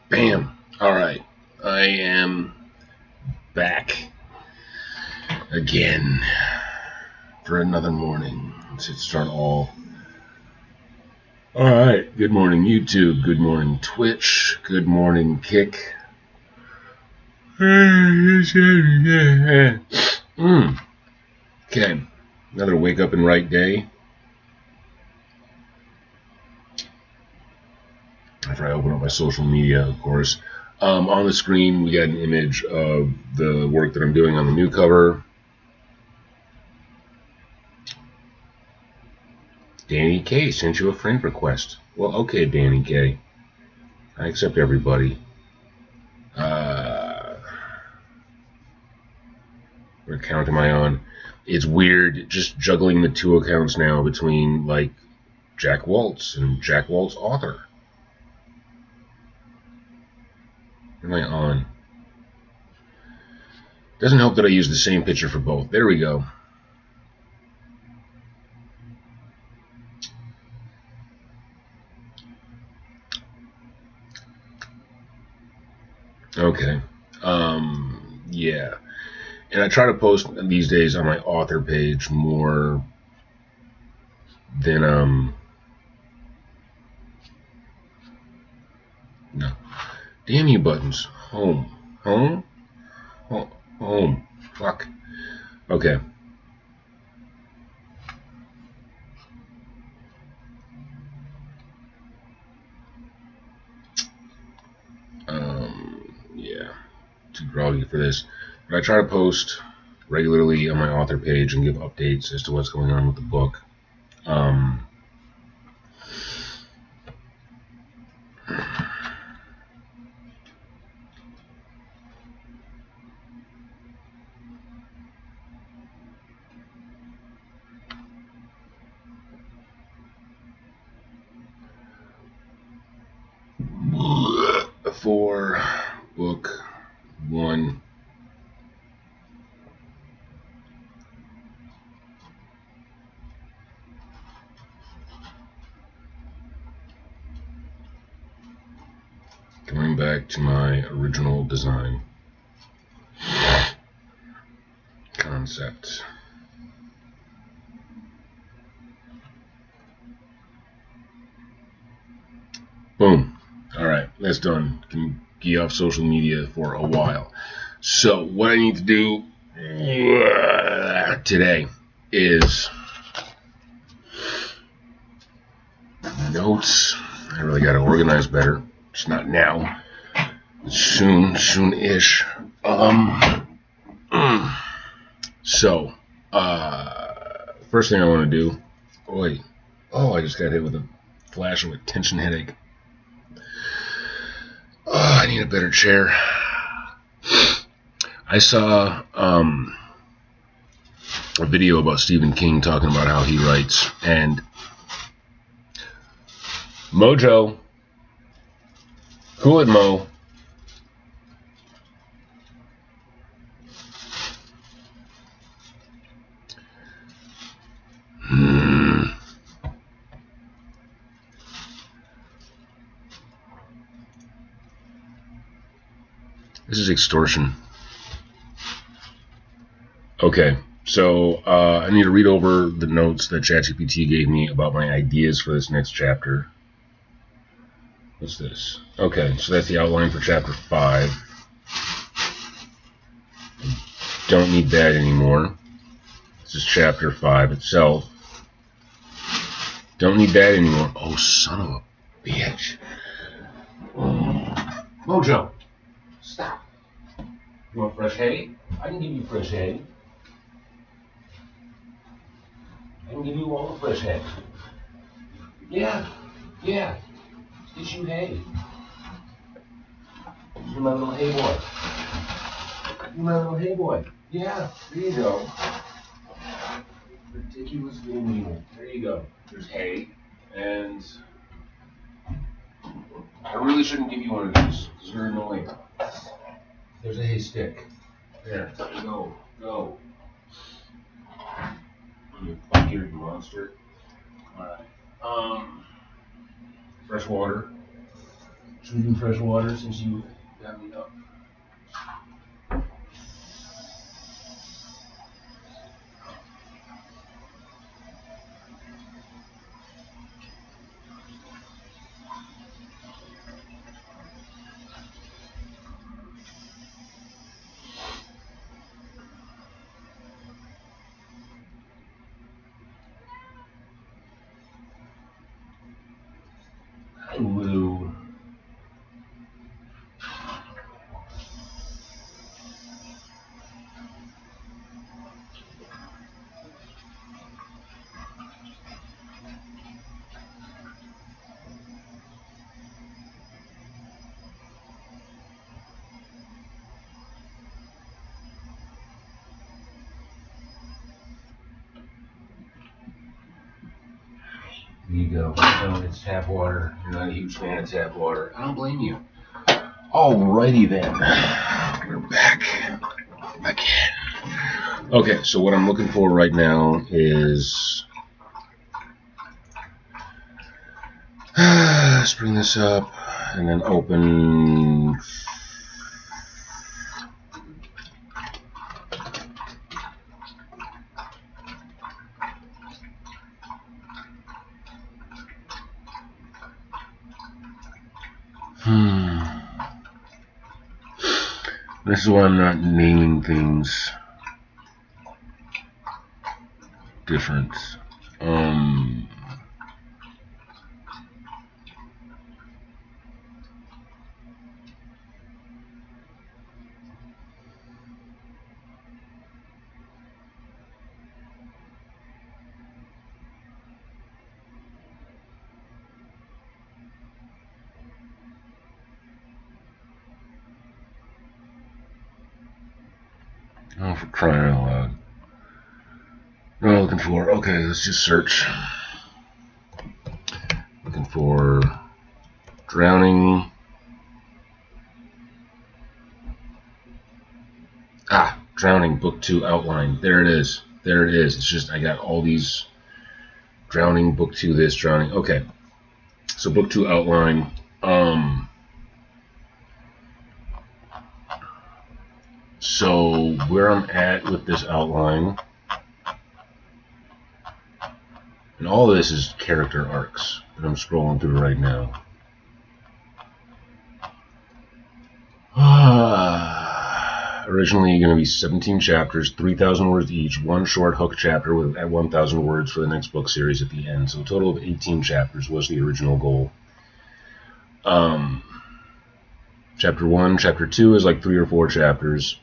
Bam. All right. I am back again for another morning. Let's hit start all. All right. Good morning, YouTube. Good morning, Twitch. Good morning, Kick. Okay. Another wake up and write day. After I open up my social media, of course. On the screen, we got an image of the work that I'm doing on the new cover. Danny K sent you a friend request. Well, okay, Danny K. I accept everybody. What account am I on? It's weird just juggling the two accounts now between, like, Jack Waltz and Jack Waltz Author. What am I on? Doesn't help that I use the same picture for both. There we go. Okay. Yeah. And I try to post these days on my author page more than, no. Damn you buttons. Home. Home? Home. Fuck. Okay. Yeah. Too groggy for this. But I try to post regularly on my author page and give updates as to what's going on with the book. For book one. Going back to my original design concept. Boom. Alright, that's done. Can get off social media for a while. So, what I need to do today is notes. I really got to organize better. It's not now. Soon-ish. So, first thing I want to do. I just got hit with a flash of a tension headache. I need a better chair. I saw a video about Stephen King talking about how he writes, and Mojo, cool it, Mo. This is extortion. Okay, so I need to read over the notes that ChatGPT gave me about my ideas for this next chapter. What's this? Okay, so that's the outline for chapter 5. Don't need that anymore. This is chapter 5 itself. Don't need that anymore. Oh, son of a bitch. Mojo, stop. You want fresh hay? I can give you fresh hay. I can give you all the fresh hay. Yeah. Get you hay. You're my little hay boy. You're my little hay boy. Yeah, there you go. Ridiculous little meal. There you go. There's hay. And I really shouldn't give you one of these because you're annoying. There's a hay stick. There. Go. You fuck-eared monster. Alright. Fresh water. Should we do fresh water since you got me up? Blue. There you go. No, it's tap water. You're not a huge fan of tap water. I don't blame you. Alrighty then. We're back again. Okay, so what I'm looking for right now is... let's bring this up and then open... This is why I'm not naming things different. Oh, for crying out loud. What am I looking for? Okay, let's just search. Looking for drowning. Drowning, book 2 outline. There it is. There it is. It's just, I got all these drowning, book 2 this, drowning. Okay. So book 2 outline. So where I'm at with this outline, and all of this is character arcs that I'm scrolling through right now. Originally going to be 17 chapters, 3,000 words each, one short hook chapter at 1,000 words for the next book series at the end. So a total of 18 chapters was the original goal. Chapter 1, Chapter 2 is like 3 or 4 chapters.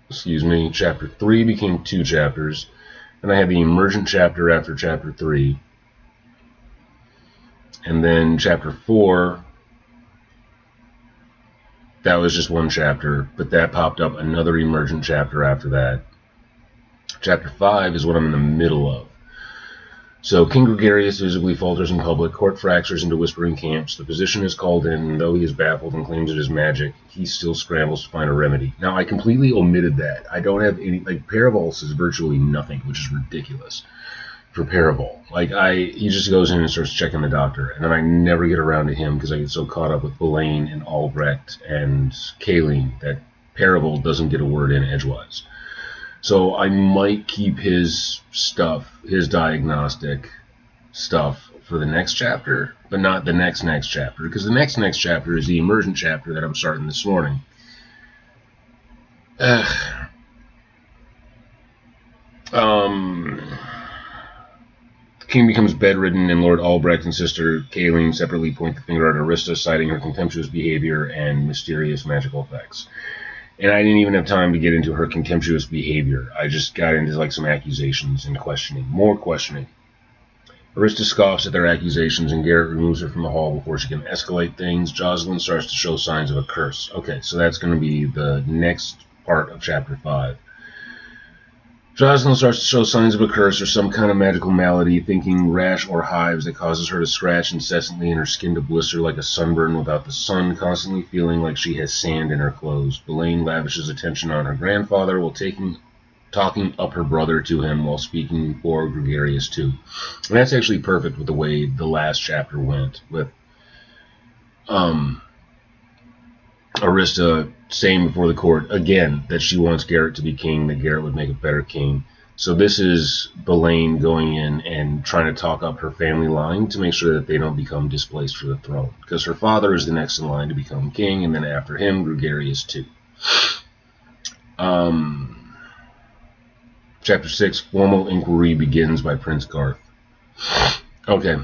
Excuse me. Chapter 3 became 2 chapters. And I had the Emergent chapter after Chapter 3. And then Chapter 4, that was just 1 chapter, but that popped up another Emergent chapter after that. Chapter 5 is what I'm in the middle of. So King Gregarious visibly falters in public, court fractures into whispering camps, the physician is called in, and though he is baffled and claims it is magic, he still scrambles to find a remedy. Now, I completely omitted that. I don't have any, like, Parabol says virtually nothing, which is ridiculous for Parabol. Like, he just goes in and starts checking the doctor, and then I never get around to him because I get so caught up with Belaine and Albrecht and Kaleen that Parabol doesn't get a word in edgewise. So I might keep his stuff, his diagnostic stuff, for the next chapter, but not the next chapter, because the next chapter is the Emergent chapter that I'm starting this morning. The king becomes bedridden, and Lord Albrecht and Sister Kaleen separately point the finger at Arista, citing her contemptuous behavior and mysterious magical effects. And I didn't even have time to get into her contemptuous behavior. I just got into like some accusations and questioning. More questioning. Arista scoffs at their accusations, and Garrett removes her from the hall before she can escalate things. Jocelyn starts to show signs of a curse. Okay, so that's going to be the next part of Chapter 5. Jocelyn starts to show signs of a curse or some kind of magical malady, thinking rash or hives that causes her to scratch incessantly and her skin to blister like a sunburn without the sun, constantly feeling like she has sand in her clothes. Belaine lavishes attention on her grandfather while talking up her brother to him while speaking for Gregarious too. And that's actually perfect with the way the last chapter went, with Arista saying before the court again that she wants Garrett to be king, that Garrett would make a better king. So this is Belaine going in and trying to talk up her family line to make sure that they don't become displaced for the throne, because her father is the next in line to become king, and then after him, Gregarious too. Chapter 6, Formal Inquiry Begins by Prince Garth. Okay.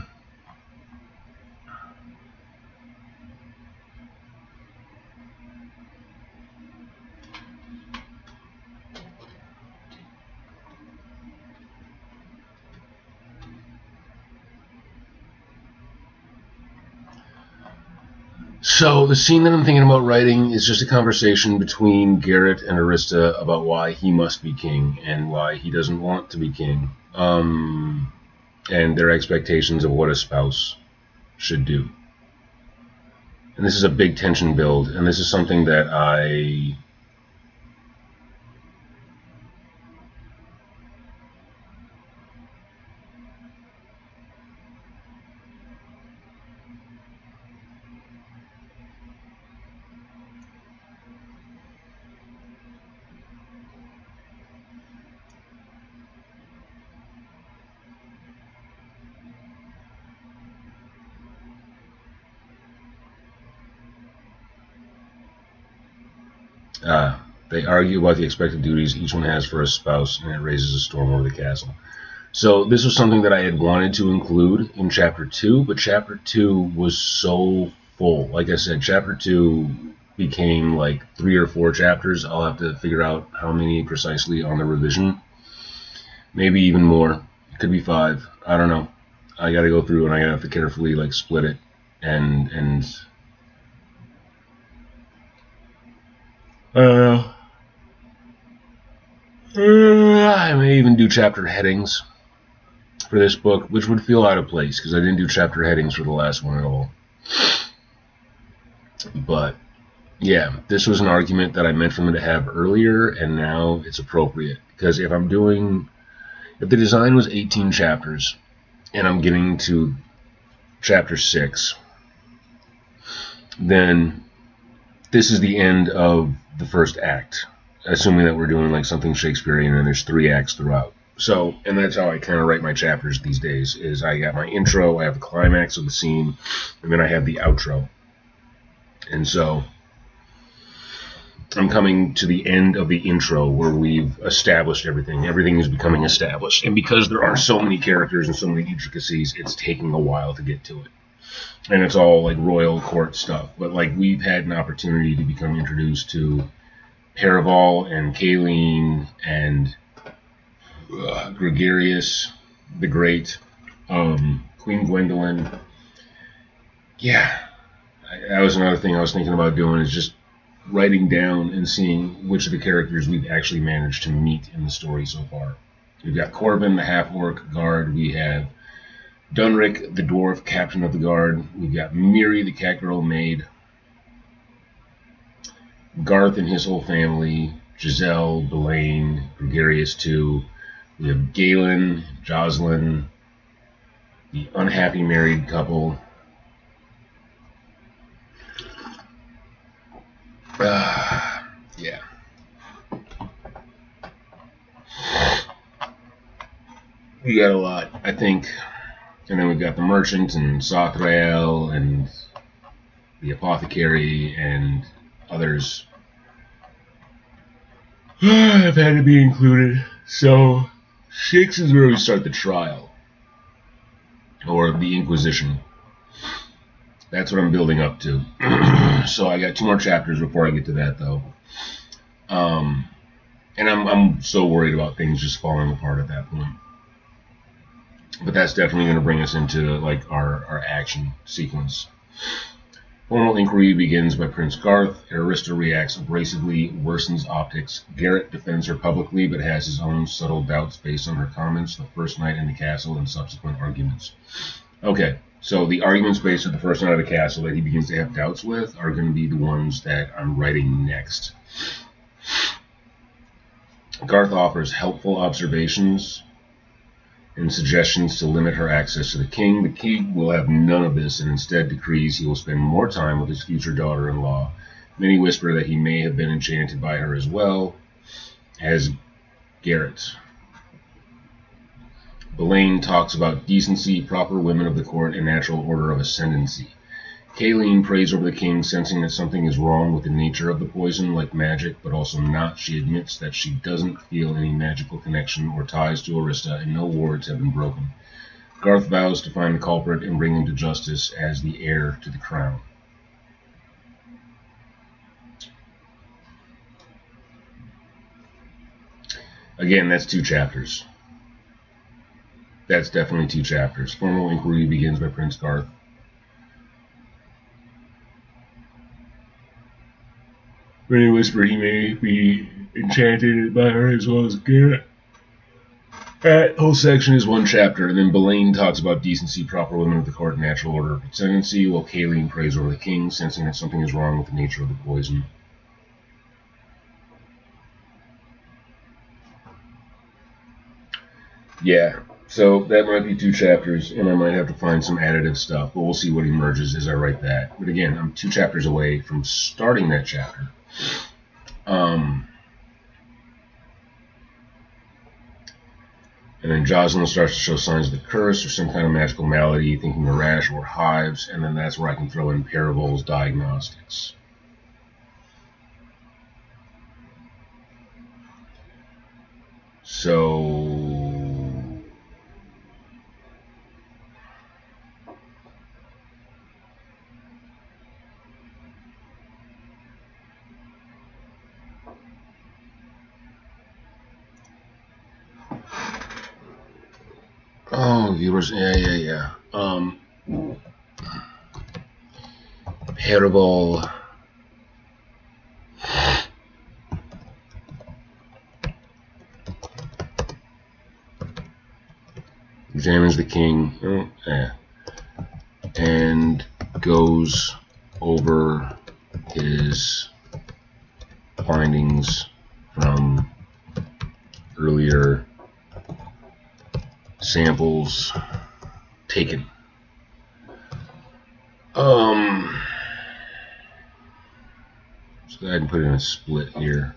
So the scene that I'm thinking about writing is just a conversation between Garrett and Arista about why he must be king and why he doesn't want to be king, and their expectations of what a spouse should do. And this is a big tension build, and this is something that I they argue about the expected duties each one has for a spouse, and it raises a storm over the castle. So this was something that I had wanted to include in Chapter 2, but Chapter 2 was so full. Like I said, Chapter 2 became like 3 or 4 chapters. I'll have to figure out how many precisely on the revision. Maybe even more. It could be 5. I don't know. I gotta go through and I gotta have to carefully like split it and I don't know. I may even do chapter headings for this book, which would feel out of place because I didn't do chapter headings for the last one at all. But yeah, this was an argument that I meant for them to have earlier, and now it's appropriate, because if the design was 18 chapters and I'm getting to chapter 6, then this is the end of the first act, assuming that we're doing like something Shakespearean and there's 3 acts throughout. So, and that's how I kind of write my chapters these days, is I got my intro, I have the climax of the scene, and then I have the outro. And so I'm coming to the end of the intro where we've established everything. Everything is becoming established. And because there are so many characters and so many intricacies, it's taking a while to get to it. And it's all like royal court stuff. But like we've had an opportunity to become introduced to Paraval and Kayleen and Gregarious the Great, Queen Gwendolyn. Yeah, that was another thing I was thinking about doing, is just writing down and seeing which of the characters we've actually managed to meet in the story so far. We've got Corbin, the half-orc guard. We have Dunrick, the dwarf captain of the guard. We've got Miri, the cat-girl maid. Garth and his whole family. Giselle, Belaine, Gregarious too. We have Galen, Jocelyn, the unhappy married couple. Yeah. We got a lot, I think. And then we've got the merchant and Sothrael and the apothecary and others have had to be included. So 6 is where we start the trial, or the Inquisition. That's what I'm building up to. So I got 2 more chapters before I get to that, though. And I'm so worried about things just falling apart at that point. But that's definitely going to bring us into like our action sequence. Formal inquiry begins by Prince Garth. Arista reacts abrasively, worsens optics. Garrett defends her publicly, but has his own subtle doubts based on her comments the first night in the castle and subsequent arguments. Okay, so the arguments based on the first night of the castle that he begins to have doubts with are going to be the ones that I'm writing next. Garth offers helpful observations and suggestions to limit her access to the king. The king will have none of this and instead decrees he will spend more time with his future daughter-in-law. Many whisper that he may have been enchanted by her as well as Garrett. Belaine talks about decency, proper women of the court, and natural order of ascendancy. Kayleen prays over the king, sensing that something is wrong with the nature of the poison, like magic, but also not. She admits that she doesn't feel any magical connection or ties to Arista, and no wards have been broken. Garth vows to find the culprit and bring him to justice as the heir to the crown. Again, that's 2 chapters. That's definitely 2 chapters. Formal inquiry begins by Prince Garth. Many whisper he may be enchanted by her as well as Garrett. That whole section is 1 chapter, and then Belaine talks about decency, proper women of the court, and natural order of ascendancy, while Kayleen prays over the king, sensing that something is wrong with the nature of the poison. Yeah, so that might be 2 chapters, and I might have to find some additive stuff, but we'll see what emerges as I write that. But again, I'm 2 chapters away from starting that chapter. And then Jocelyn starts to show signs of the curse or some kind of magical malady, thinking a rash or hives, and then that's where I can throw in parables, diagnostics. So viewers, yeah. Parable. Examines the king, and goes over his findings from earlier samples taken. Let's go ahead and put in a split here.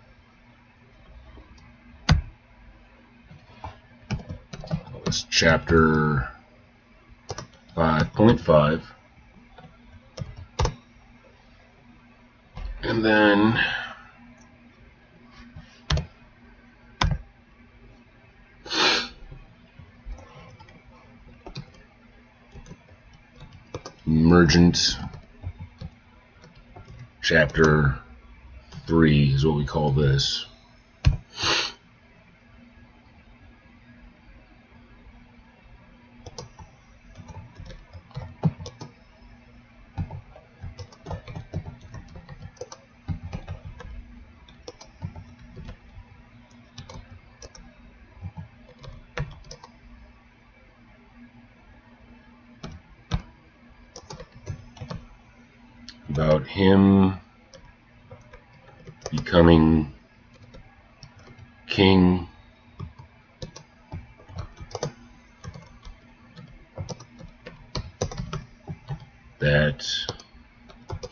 It's chapter 5.5. And then Emergent chapter 3 is what we call this. About him becoming king, that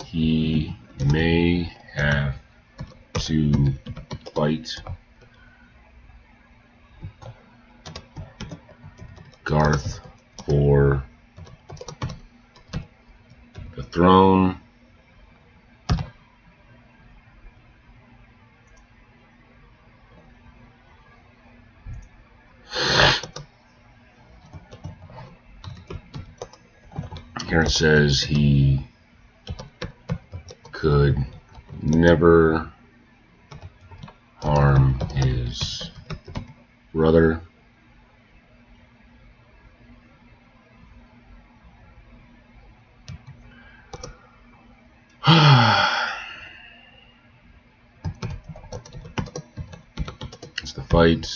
he may have to fight Garth for the throne. Here it says he could never harm his brother. As the fight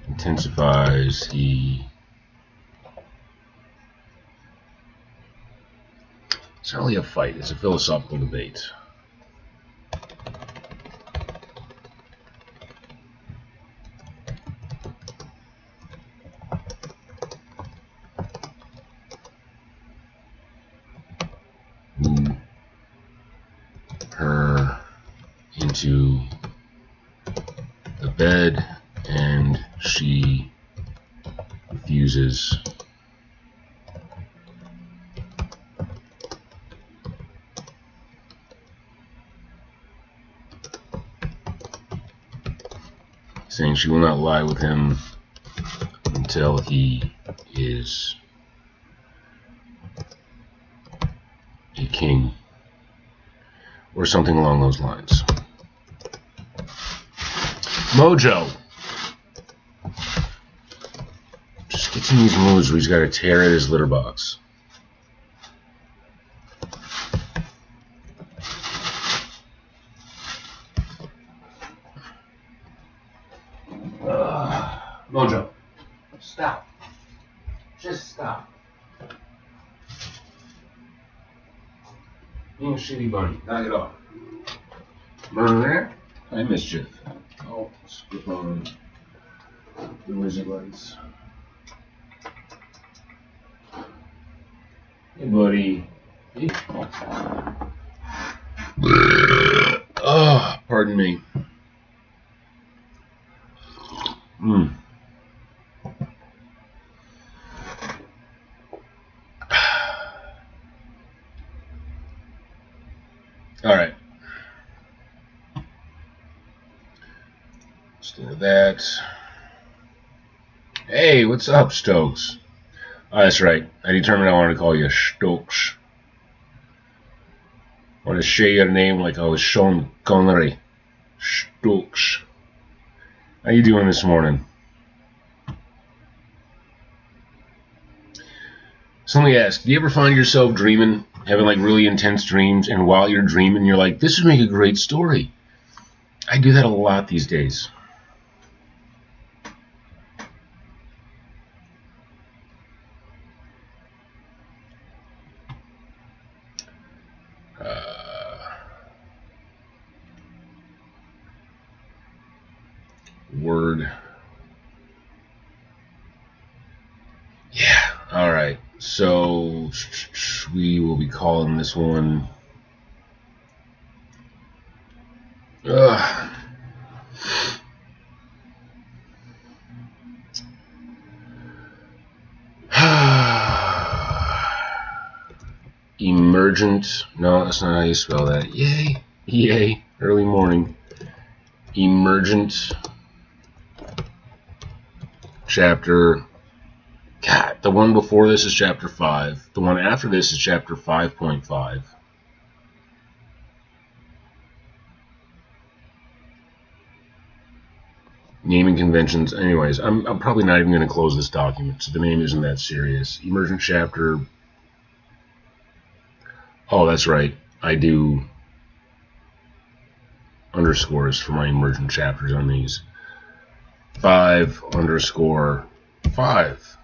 intensifies, it's not really a fight, it's a philosophical debate. into the bed, and she refuses. Saying she will not lie with him until he is a king, or something along those lines. Mojo just gets in these moods where he's got to tear at his litter box. Mojo, stop. Just stop. Being a shitty bunny. Knock it off. Remember there? I mischief. Oh, skip on the wizard lights. Hey, buddy. Hey. Oh, pardon me. All right. Let's do that. Hey, what's up, Stokes? Oh, that's right. I determined I wanted to call you Stokes. I want to share your name like I was Sean Connery. Stokes. How you doing this morning? Somebody asked, do you ever find yourself dreaming, having like really intense dreams, and while you're dreaming, you're like, this would make a great story? I do that a lot these days. Word. Yeah, alright. So, we will be calling this one... Emergent. No, that's not how you spell that. Yay. Yay. Early morning. Emergent. Chapter... God, the one before this is chapter 5. The one after this is chapter 5.5. Naming conventions. Anyways, I'm probably not even going to close this document, so the name isn't that serious. Emergent chapter... Oh, that's right. I do underscores for my emergent chapters on these. 5_5.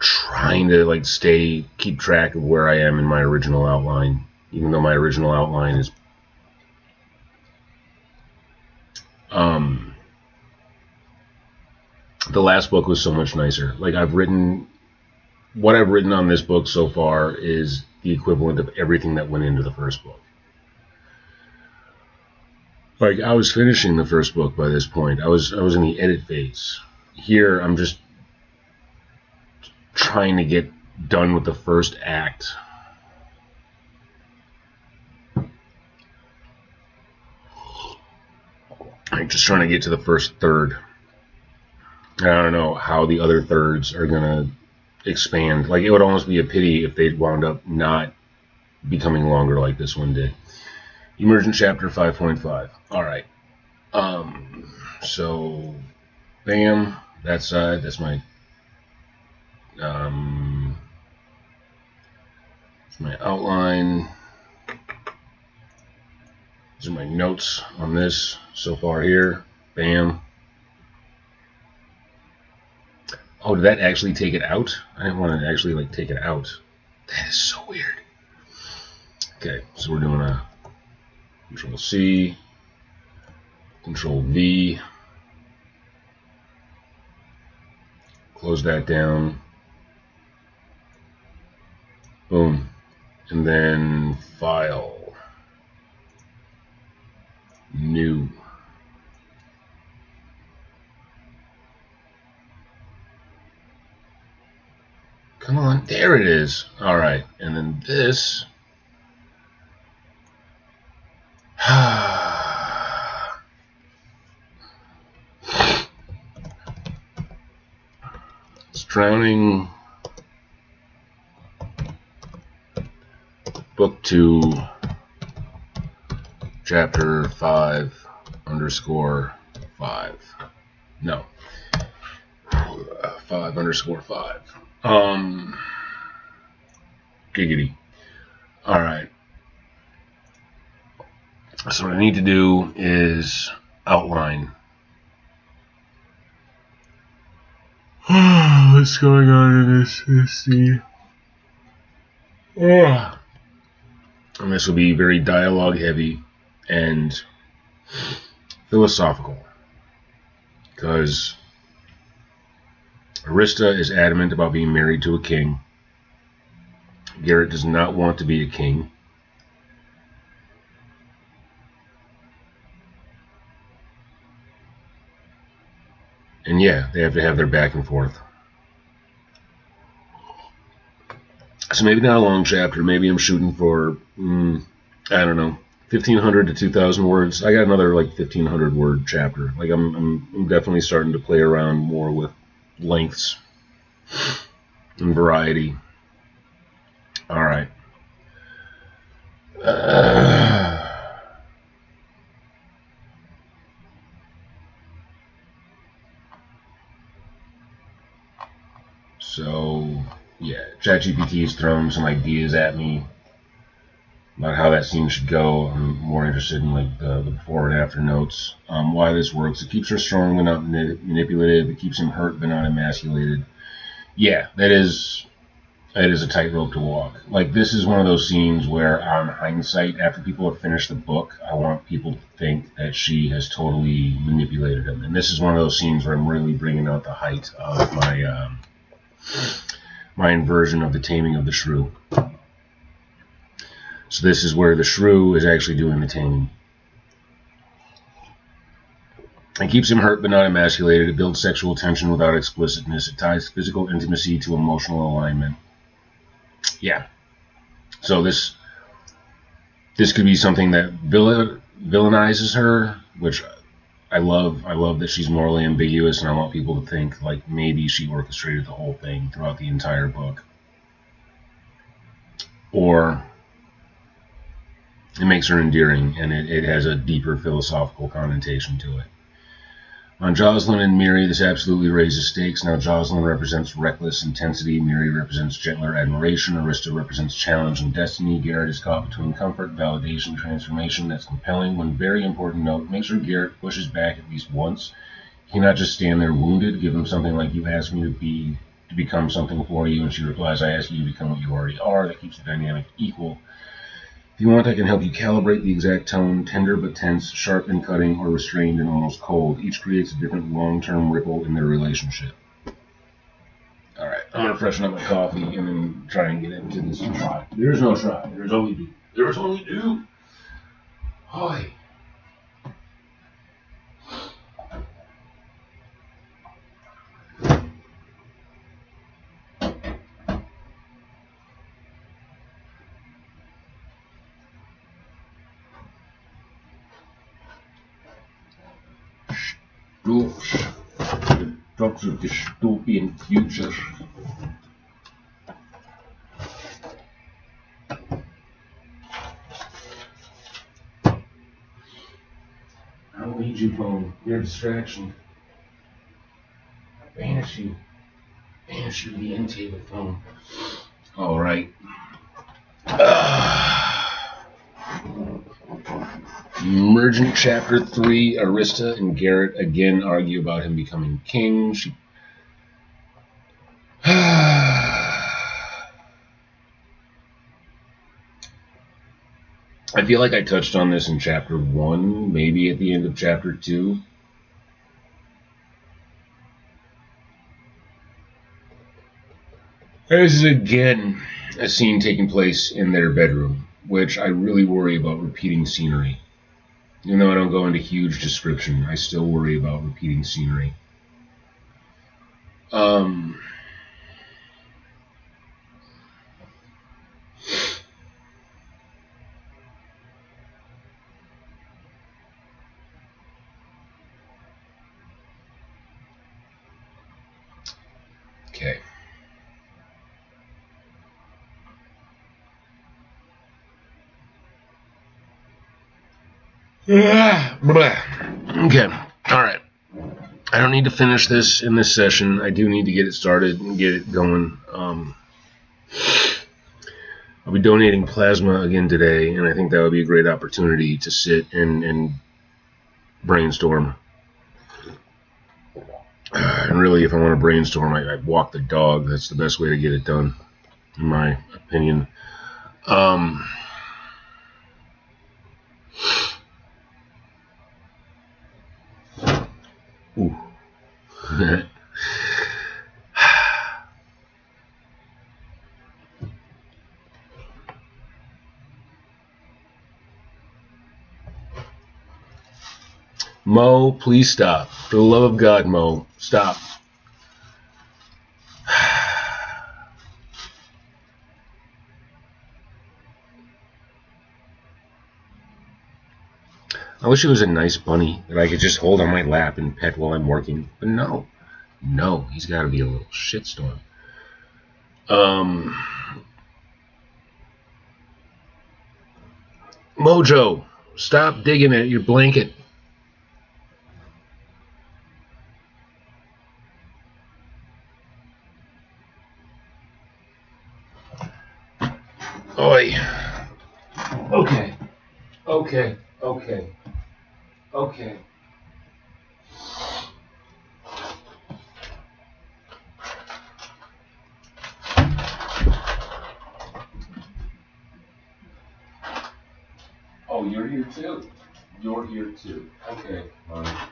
Trying to like keep track of where I am in my original outline, even though my original outline is the last book was so much nicer. Like what I've written on this book so far is the equivalent of everything that went into the first book. Like, I was finishing the first book by this point. I was in the edit phase. Here, I'm just trying to get done with the first act. I'm just trying to get to the first third. I don't know how the other thirds are going to expand. Like, it would almost be a pity if they wound up not becoming longer like this one did. Emergent chapter 5.5. Alright. So, bam. That side. That's my... that's my outline. These are my notes on this so far here. Bam. Oh, did that actually take it out? I didn't want to actually like take it out. That is so weird. Okay, so we're doing a Control C, Control V, close that down, boom, and then File, New. Come on, there it is. Alright, and then this. It's Drowning. Book 2, Chapter 5_5. No. 5_5. Giggity. Alright. So what I need to do is outline. What's going on in this scene? And this will be very dialogue heavy and philosophical. Because Arista is adamant about being married to a king. Garrett does not want to be a king. And yeah, they have to have their back and forth. So maybe not a long chapter. Maybe I'm shooting for, I don't know, 1,500 to 2,000 words. I got another like 1,500 word chapter. Like I'm definitely starting to play around more with lengths and variety. All right. So, yeah, ChatGPT's thrown some ideas at me about how that scene should go. I'm more interested in like the before and after notes. Why this works. It keeps her strong but not manipulative. It keeps him hurt but not emasculated. Yeah, that is a tightrope to walk. Like, this is one of those scenes where, on hindsight, after people have finished the book, I want people to think that she has totally manipulated him. And this is one of those scenes where I'm really bringing out the height of my inversion of the taming of the shrew. So this is where the shrew is actually doing the taming. It keeps him hurt but not emasculated. It builds sexual tension without explicitness. It ties physical intimacy to emotional alignment. Yeah. So this could be something that villainizes her, which I love. I love that she's morally ambiguous, and I want people to think like maybe she orchestrated the whole thing throughout the entire book. Or it makes her endearing, and it has a deeper philosophical connotation to it. On Jocelyn and Miri, this absolutely raises stakes. Now Jocelyn represents reckless intensity, Miri represents gentler admiration, Arista represents challenge and destiny. Garrett is caught between comfort, validation, transformation. That's compelling. One very important note, make sure Garrett pushes back at least once. He cannot just stand there wounded. Give him something like, you asked me to become something for you, and she replies, I ask you to become what you already are. That keeps the dynamic equal. If you want, I can help you calibrate the exact tone, tender but tense, sharp and cutting, or restrained and almost cold. Each creates a different long-term ripple in their relationship. Alright, I'm going to freshen up my coffee and then try and get into this try. There's no try. There's only do. There's only do. Hi. The talks of dystopian future. I don't need you, phone. You're a distraction. Banish you. Banish you to the end table, phone. All right. Emergent Chapter 3, Arista and Garrett again argue about him becoming king. I feel like I touched on this in Chapter 1, maybe at the end of Chapter 2. This is again a scene taking place in their bedroom, which I really worry about repeating scenery. Even though I don't go into huge description, I still worry about repeating scenery. Okay. Okay. All right. I don't need to finish this in this session. I do need to get it started and get it going. I'll be donating plasma again today, and I think that would be a great opportunity to sit and brainstorm. And really, if I want to brainstorm, I walk the dog. That's the best way to get it done, in my opinion. Ooh. Mo, please stop. For the love of God, Mo, stop. I wish it was a nice bunny that I could just hold on my lap and pet while I'm working. But no. No, he's got to be a little shitstorm. Mojo, stop digging at your blanket. Oi. Okay. Okay. Okay. Okay. Oh, you're here too? You're here too. Okay. All right.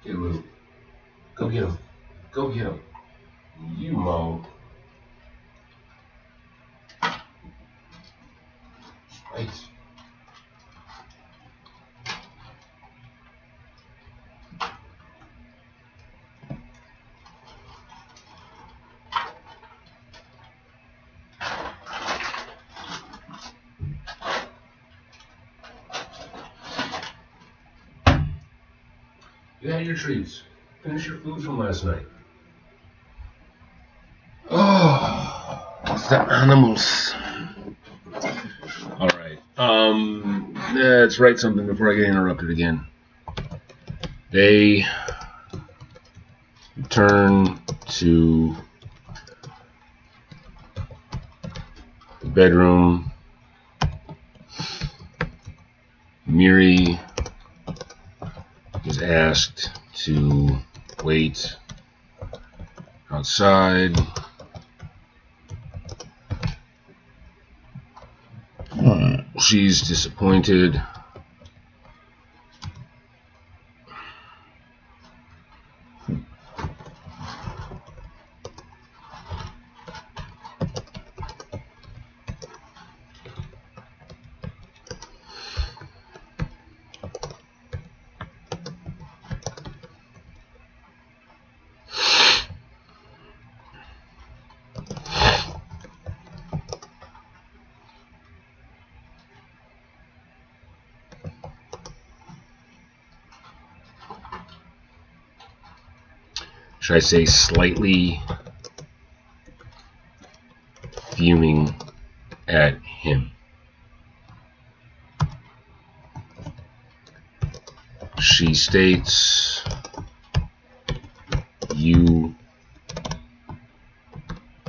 Get Lou. Go get him. Go get him. You, Mo. Right. Get out of your trees. Finish your food from last night. Oh, the animals. All right. Let's write something before I get interrupted again. They return to the bedroom. Miri is asked to wait outside. She's disappointed. Should I say slightly fuming at him? She states, "You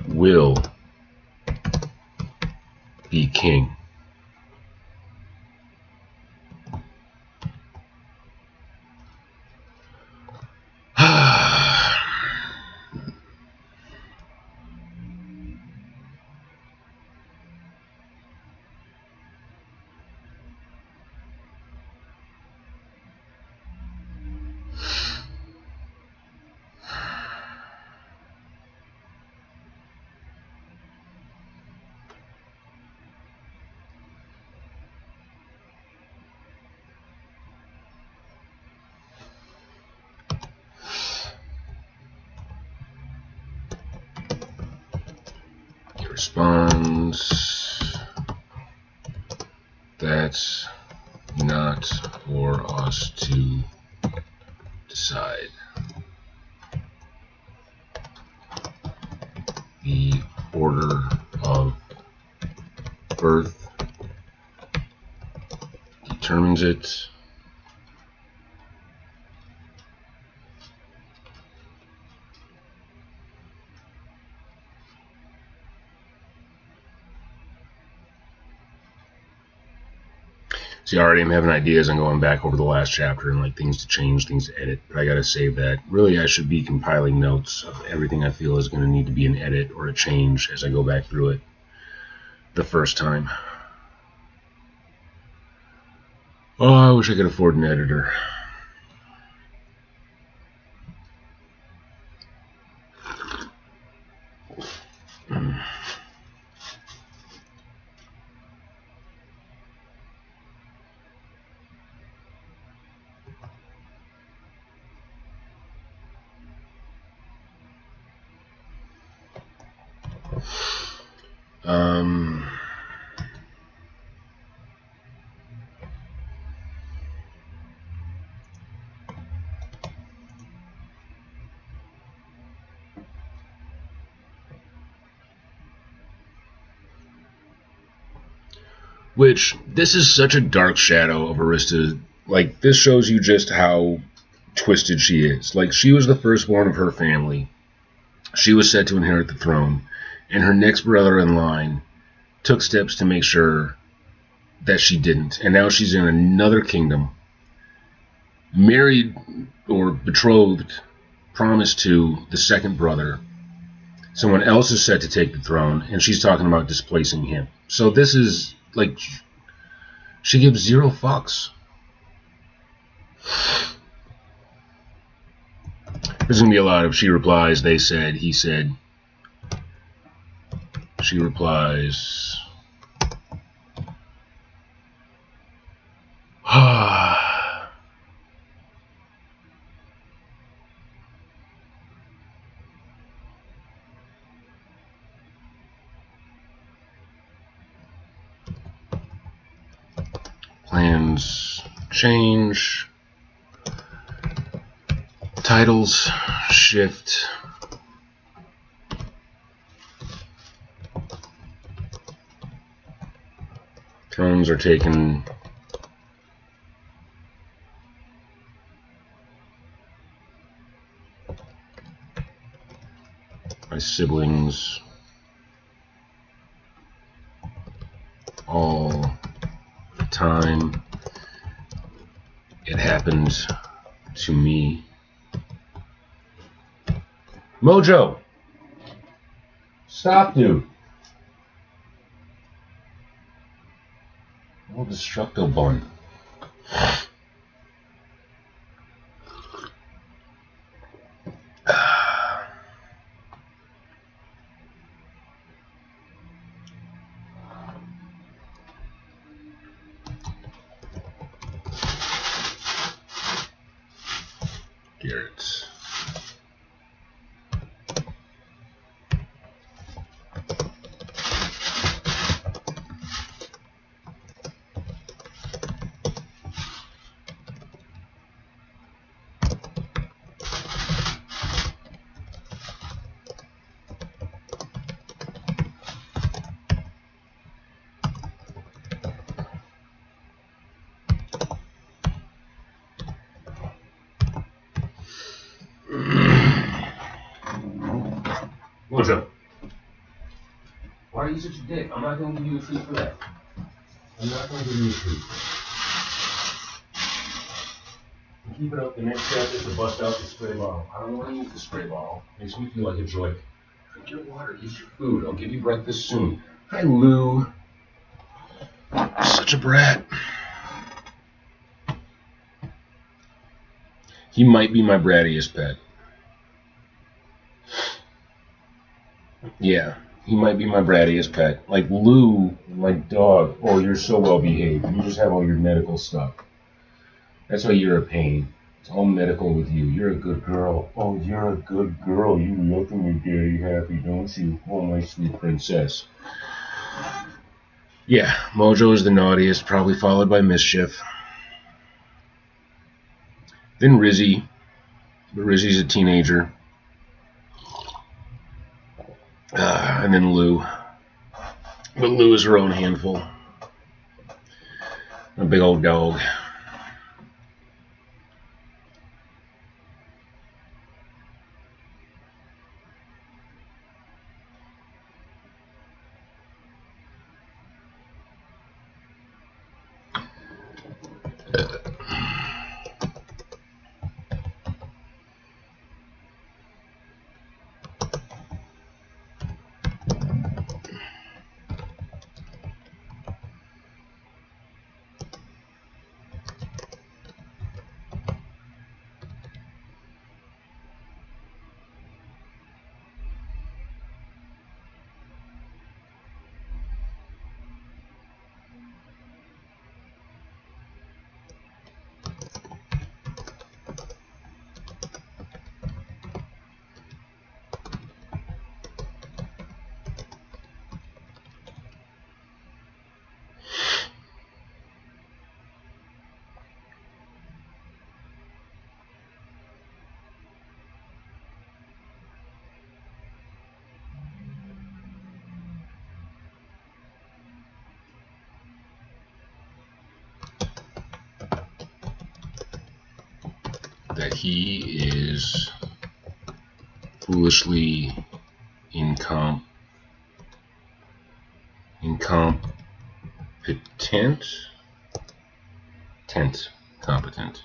will be king." responds, "That's not for us to decide. The order of birth determines it." See, already I'm having ideas on going back over the last chapter and like things to change, things to edit, but I gotta save that. Really, I should be compiling notes of everything I feel is going to need to be an edit or a change as I go back through it the first time. Oh, I wish I could afford an editor. Which, this is such a dark shadow of Arista. Like, this shows you just how twisted she is. Like, she was the firstborn of her family. She was set to inherit the throne. And her next brother in line took steps to make sure that she didn't. And now she's in another kingdom, married or betrothed, promised to the second brother. Someone else is set to take the throne, and she's talking about displacing him. So this is, like, she gives zero fucks. There's going to be a lot of she replies, they said, he said. She replies. Plans change. Titles shift. Thrones are taken. My siblings. All the time. It happened to me. Mojo! Stop, dude. Oh, destructo bun. Garrett. Mojo, why are you such a dick? I'm not going to give you a treat for that. I'm not going to give you a treat. Keep it up. The next step is to bust out the spray bottle. I don't want to use the spray bottle. Makes me feel like a joy. Drink your water. Eat your food. I'll give you breakfast soon. Hi, Lou. Such a brat. He might be my brattiest pet. Yeah, he might be my brattiest pet. Like Lou, my dog. Oh, you're so well behaved. You just have all your medical stuff. That's why you're a pain. It's all medical with you. You're a good girl. Oh, you're a good girl. You look at me, Daddy, happy, don't you? Oh, my sweet princess. Yeah, Mojo is the naughtiest, probably followed by Mischief. Then Rizzy. But Rizzy's a teenager. And then Lou. But Lou is her own handful. A big old dog. That he is foolishly incompetent. Competent.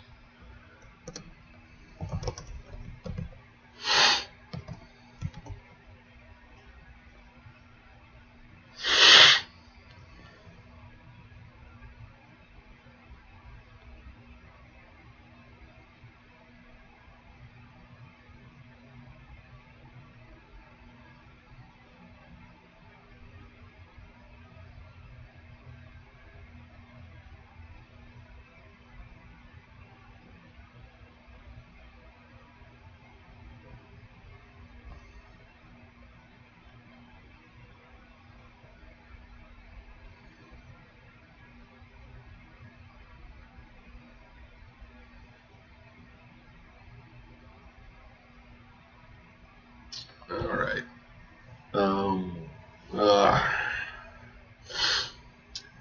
All right.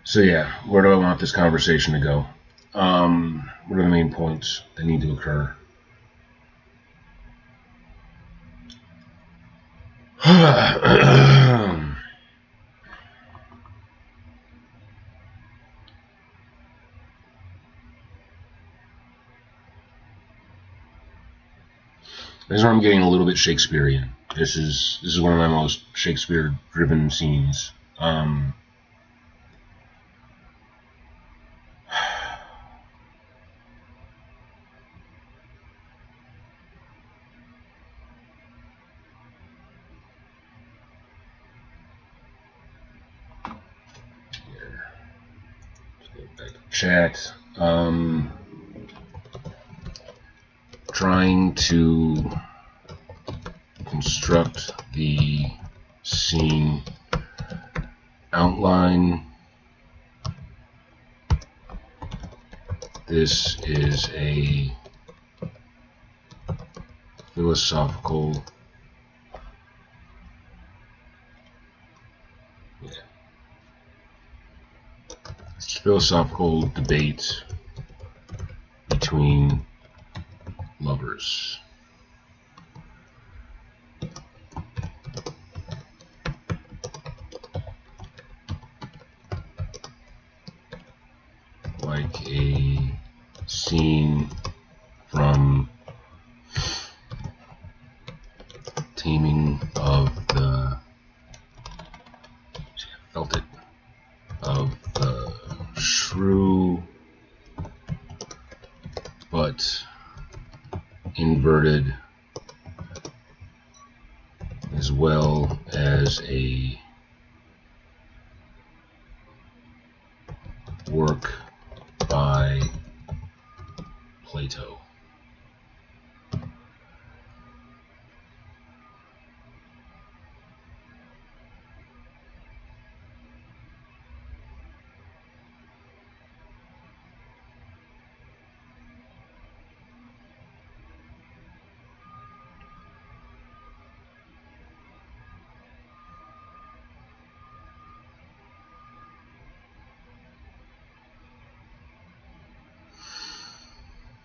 So yeah, where do I want this conversation to go? What are the main points that need to occur? This is where I'm getting a little bit Shakespearean. This is one of my most Shakespeare-driven scenes. Here, let's go back to chat. Trying to construct the scene outline. This is a philosophical debate between lovers. Like a scene from Taming of the Shrew, but inverted, as well as a work by Plato.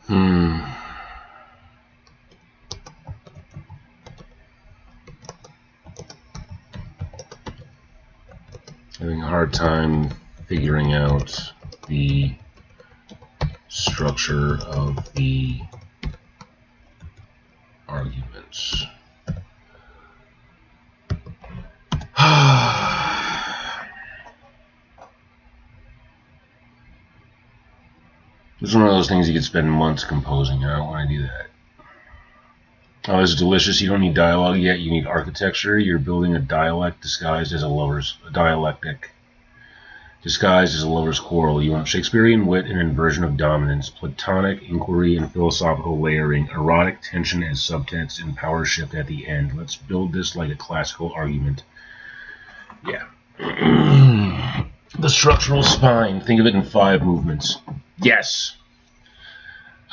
Having a hard time figuring out the structure of the arguments. This is one of those things you could spend months composing. I don't want to do that. Oh, this is delicious. You don't need dialogue yet. You need architecture. You're building a dialect disguised as a dialectic disguised as a lover's quarrel. You want Shakespearean wit and inversion of dominance, platonic inquiry and philosophical layering, erotic tension as subtext, and power shift at the end. Let's build this like a classical argument. Yeah. The structural spine. Think of it in 5 movements. Yes.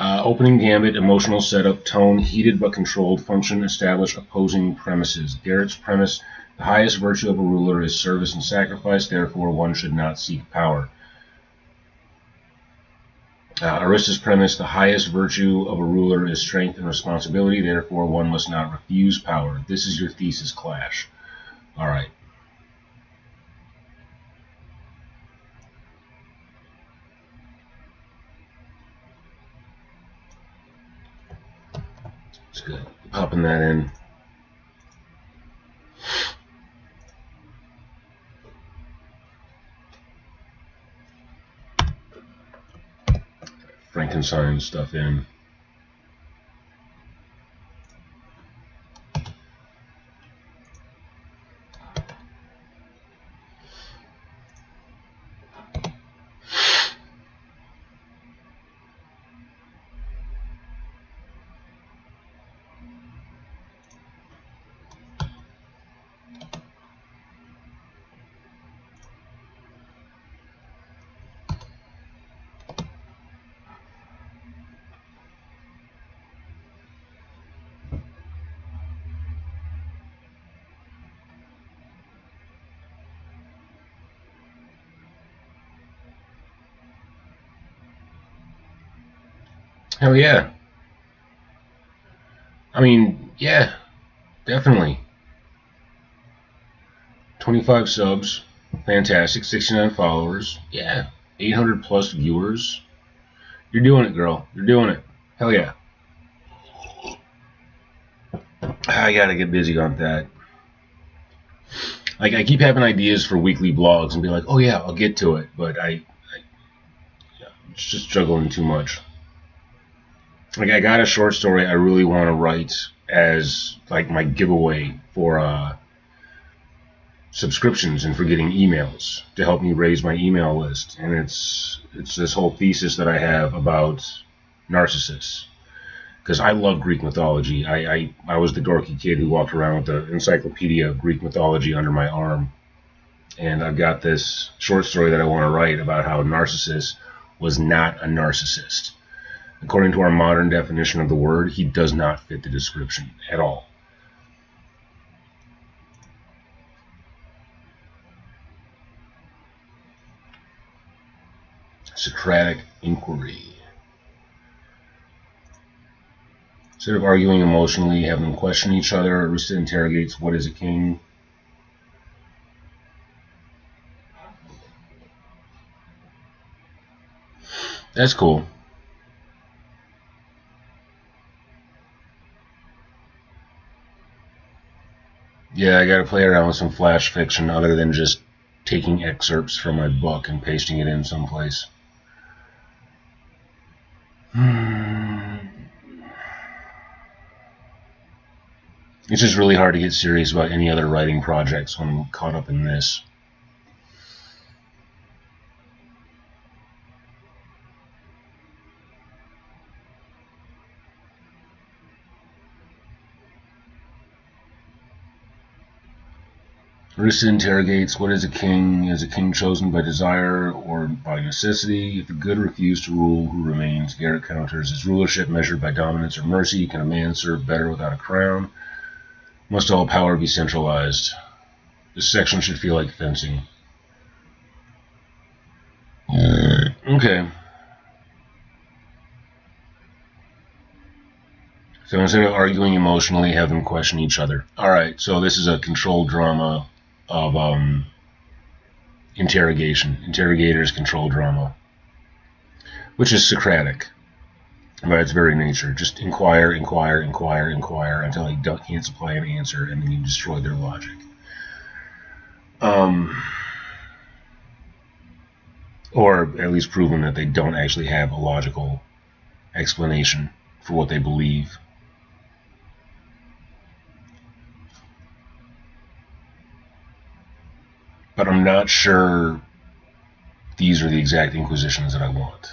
Opening gambit, emotional setup, tone, heated but controlled, function, establish opposing premises. Garrett's premise: the highest virtue of a ruler is service and sacrifice, therefore one should not seek power. Arista's premise: the highest virtue of a ruler is strength and responsibility, therefore one must not refuse power. This is your thesis clash. Alright. It's good. Popping that in. Frankenstein stuff in. Hell yeah. I mean, yeah, definitely. 25 subs, fantastic. 69 followers, yeah. 800 plus viewers. You're doing it, girl. You're doing it. Hell yeah. I gotta get busy on that. Like, I keep having ideas for weekly blogs and be like, oh yeah, I'll get to it, but it's just juggling too much. Like, I got a short story I really want to write as like my giveaway for subscriptions and for getting emails to help me raise my email list. And it's this whole thesis that I have about narcissists. Because I love Greek mythology. I was the dorky kid who walked around with the encyclopedia of Greek mythology under my arm. And I've got this short story that I want to write about how Narcissus was not a narcissist. According to our modern definition of the word, he does not fit the description at all. Socratic inquiry. Instead of arguing emotionally, have them question each other. Arista interrogates, what is a king? That's cool. Yeah, I gotta play around with some flash fiction other than just taking excerpts from my book and pasting it in someplace. It's just really hard to get serious about any other writing projects when I'm caught up in this. Arista interrogates, what is a king? Is a king chosen by desire or by necessity? If the good refuse to rule, who remains? Garrett counters, is rulership measured by dominance or mercy? Can a man serve better without a crown? Must all power be centralized? This section should feel like fencing. Okay. So instead of arguing emotionally, have them question each other. All right, so this is a controlled drama of interrogation. Interrogators control drama, which is Socratic by its very nature. Just inquire, inquire, inquire, inquire until they can't supply an answer, and then you destroy their logic. Or at least proven that they don't actually have a logical explanation for what they believe. But I'm not sure these are the exact inquisitions that I want.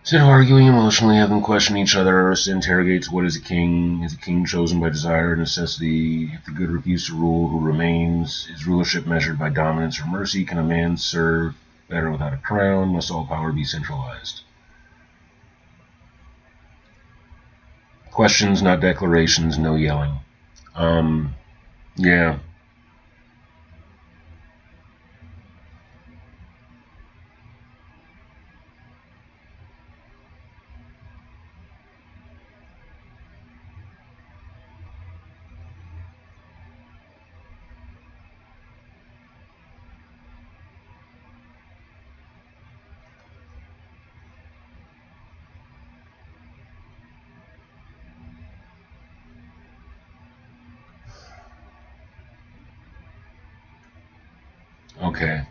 Instead of arguing emotionally, have them question each other. Arista interrogates, what is a king? Is a king chosen by desire or necessity? If the good refuse to rule, who remains? Is rulership measured by dominance or mercy? Can a man serve better without a crown? Must all power be centralized? Questions, not declarations, no yelling. Yeah. Okay.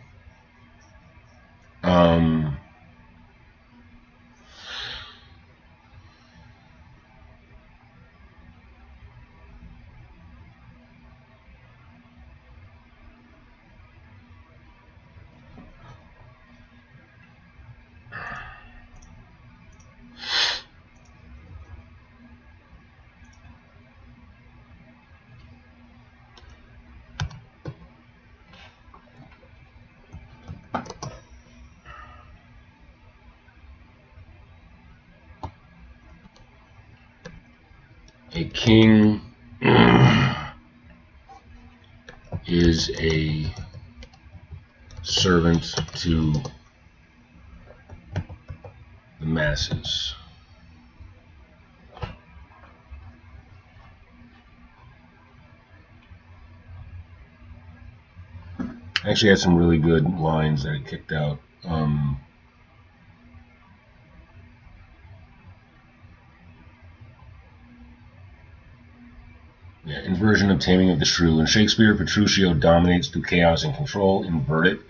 A king is a servant to the masses. I actually had some really good lines that I kicked out. Inversion of Taming of the Shrew. In Shakespeare, Petruchio dominates through chaos and control. Invert it.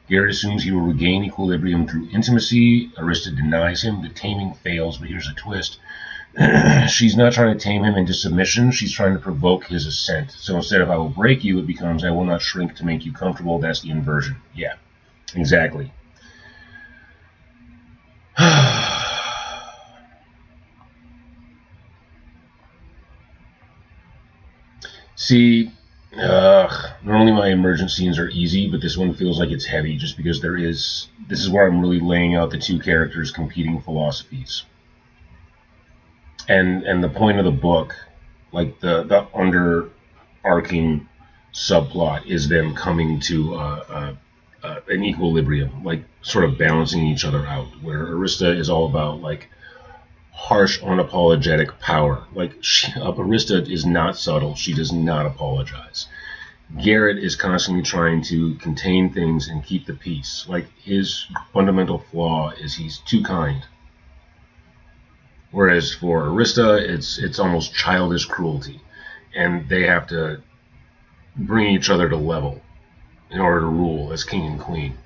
Garrett assumes he will regain equilibrium through intimacy. Arista denies him. The taming fails, but here's a twist. She's not trying to tame him into submission. She's trying to provoke his assent. So instead of I will break you, it becomes I will not shrink to make you comfortable. That's the inversion. Yeah, exactly. See, normally my emergent scenes are easy, but this one feels like it's heavy just because this is where I'm really laying out the two characters' competing philosophies. And the point of the book, like the underarching subplot, is them coming to an equilibrium, like sort of balancing each other out, where Arista is all about like harsh, unapologetic power. Like Arista is not subtle. She does not apologize. Garrett is constantly trying to contain things and keep the peace. Like his fundamental flaw is he's too kind. Whereas for Arista, it's almost childish cruelty, and they have to bring each other to level in order to rule as king and queen.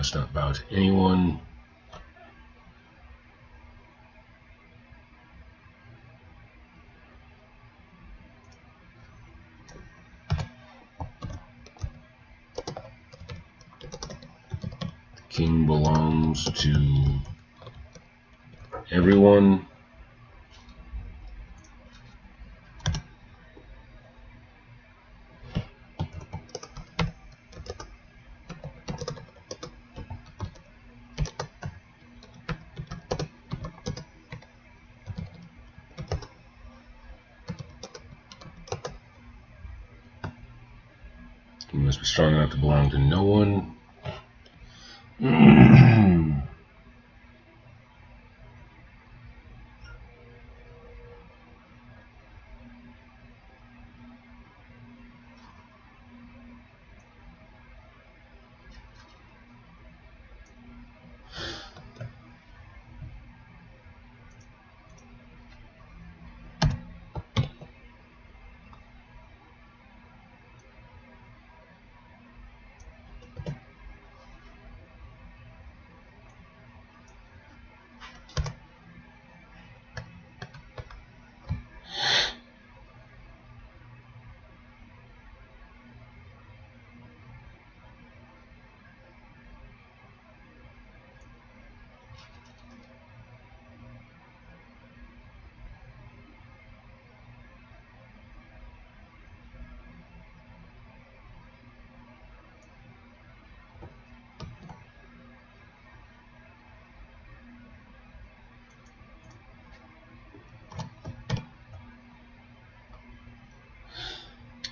stuff about anyone. The king belongs to everyone. He must be strong enough to belong to no one.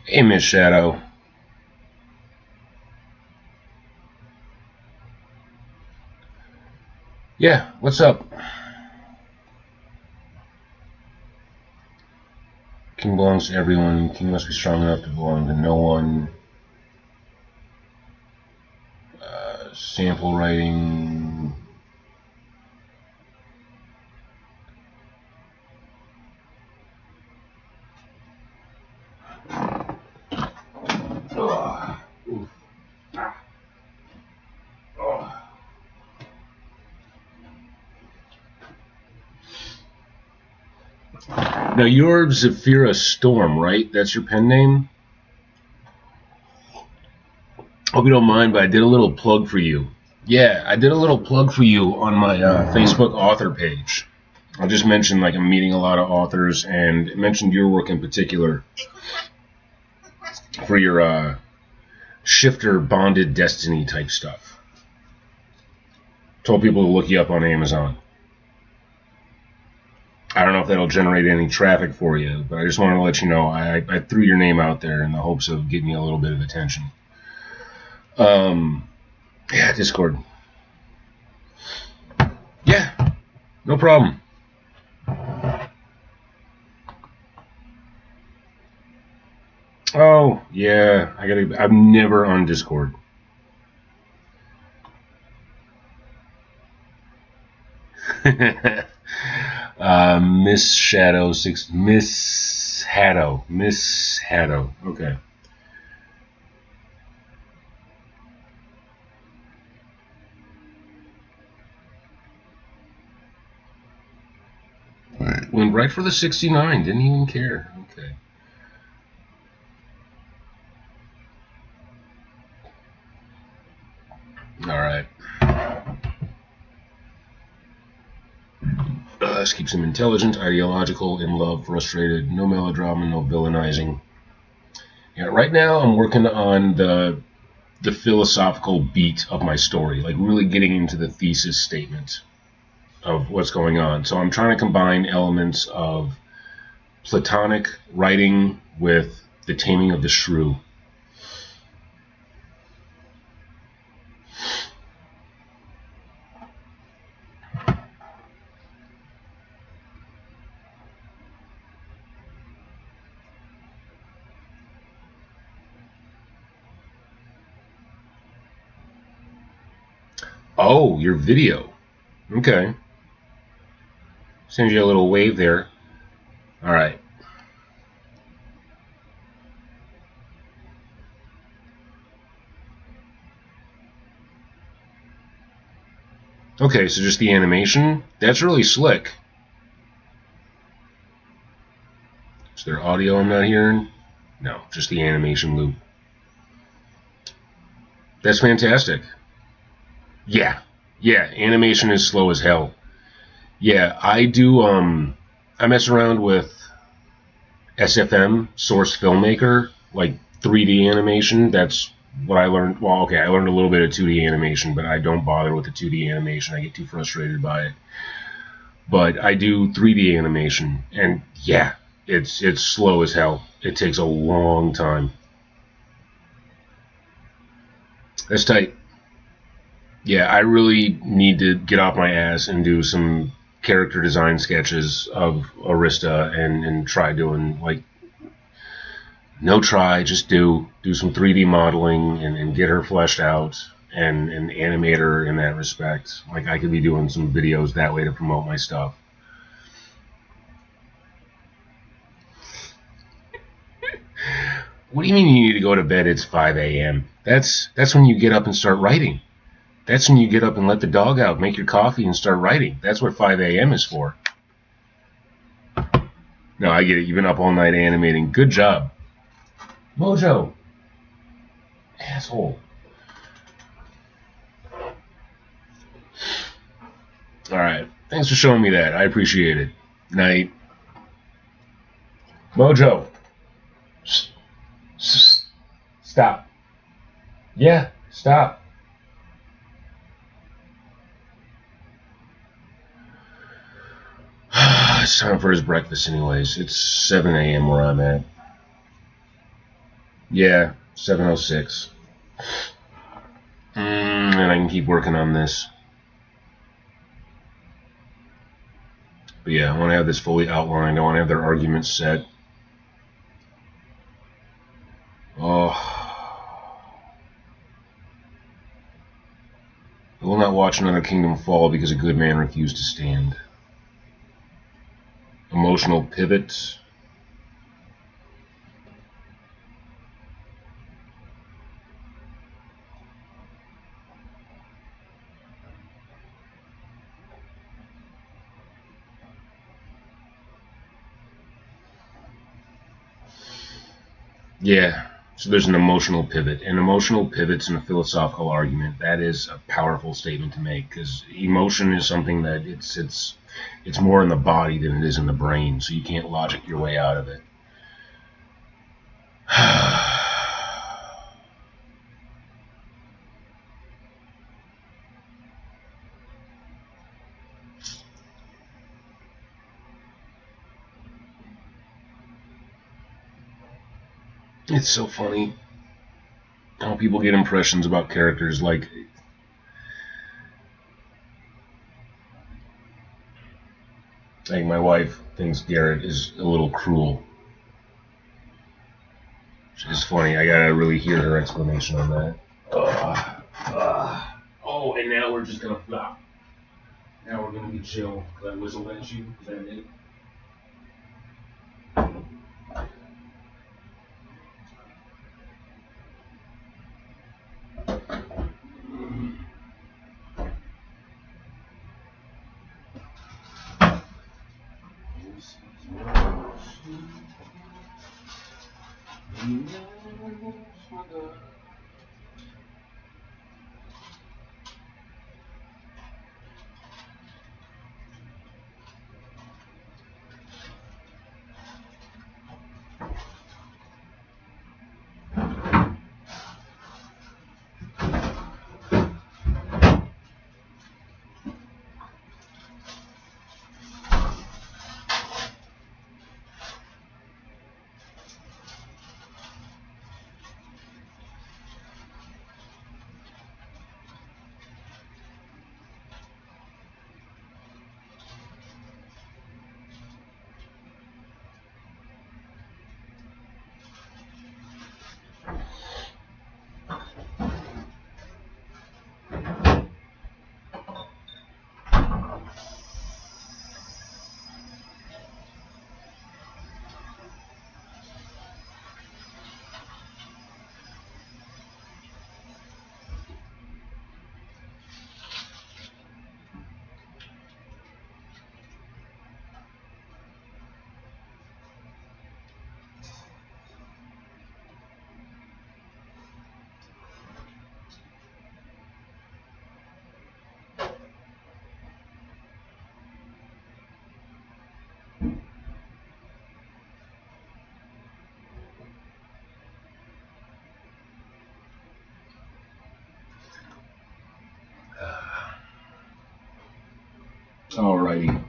Hey, Miss Shadow. Yeah, what's up? King belongs to everyone. King must be strong enough to belong to no one. Sample writing. Now, you're Zafira Storm, right? That's your pen name? Hope you don't mind, but I did a little plug for you. Yeah, I did a little plug for you on my Facebook author page. I just mentioned, like, I'm meeting a lot of authors, and it mentioned your work in particular for your shifter bonded destiny type stuff. Told people to look you up on Amazon. I don't know if that'll generate any traffic for you, but I just wanted to let you know I threw your name out there in the hopes of getting you a little bit of attention. Yeah, Discord. Yeah, no problem. Oh, yeah, I'm never on Discord. Miss Shadow 6, Miss Haddo. Okay. Went right for the 69. Didn't even care. Okay. All right. This keeps him intelligent, ideological, in love, frustrated, no melodrama, no villainizing. Yeah, right now I'm working on the philosophical beat of my story, like really getting into the thesis statement of what's going on. So I'm trying to combine elements of Platonic writing with the taming of the shrew. Oh, your video. Okay. Send you a little wave there. All right. Okay, so just the animation. That's really slick. Is there audio I'm not hearing? No, just the animation loop. That's fantastic. Yeah. Yeah, animation is slow as hell. Yeah, I do, I mess around with SFM, Source Filmmaker, like 3D animation. That's what I learned. Well, okay, I learned a little bit of 2D animation, but I don't bother with the 2D animation. I get too frustrated by it. But I do 3D animation, and yeah, it's slow as hell. It takes a long time. That's tight. Yeah, I really need to get off my ass and do some character design sketches of Arista and try doing like no try, just do some 3D modeling and get her fleshed out and animate her in that respect. Like I could be doing some videos that way to promote my stuff. What do you mean you need to go to bed? It's 5 a.m. That's when you get up and start writing. That's when you get up and let the dog out, make your coffee, and start writing. That's what 5 a.m. is for. No, I get it. You've been up all night animating. Good job. Mojo. Asshole. Alright. Thanks for showing me that. I appreciate it. Night. Mojo. Stop. Yeah, stop. It's time for his breakfast anyways. It's 7 a.m. where I'm at. Yeah, 7:06. And I can keep working on this. But yeah, I want to have this fully outlined. I want to have their arguments set. Oh. I will not watch another kingdom fall because a good man refused to stand. Emotional pivot. Yeah, so there's an emotional pivot. And emotional pivots in a philosophical argument, that is a powerful statement to make because emotion is something that it's more in the body than it is in the brain, so you can't logic your way out of it. It's so funny how people get impressions about characters like my wife thinks Garrett is a little cruel. It's funny. I gotta really hear her explanation on that. Oh, and now we're just gonna flop. Now we're gonna be chill. Can I whistle at you? Is that it? Alrighty.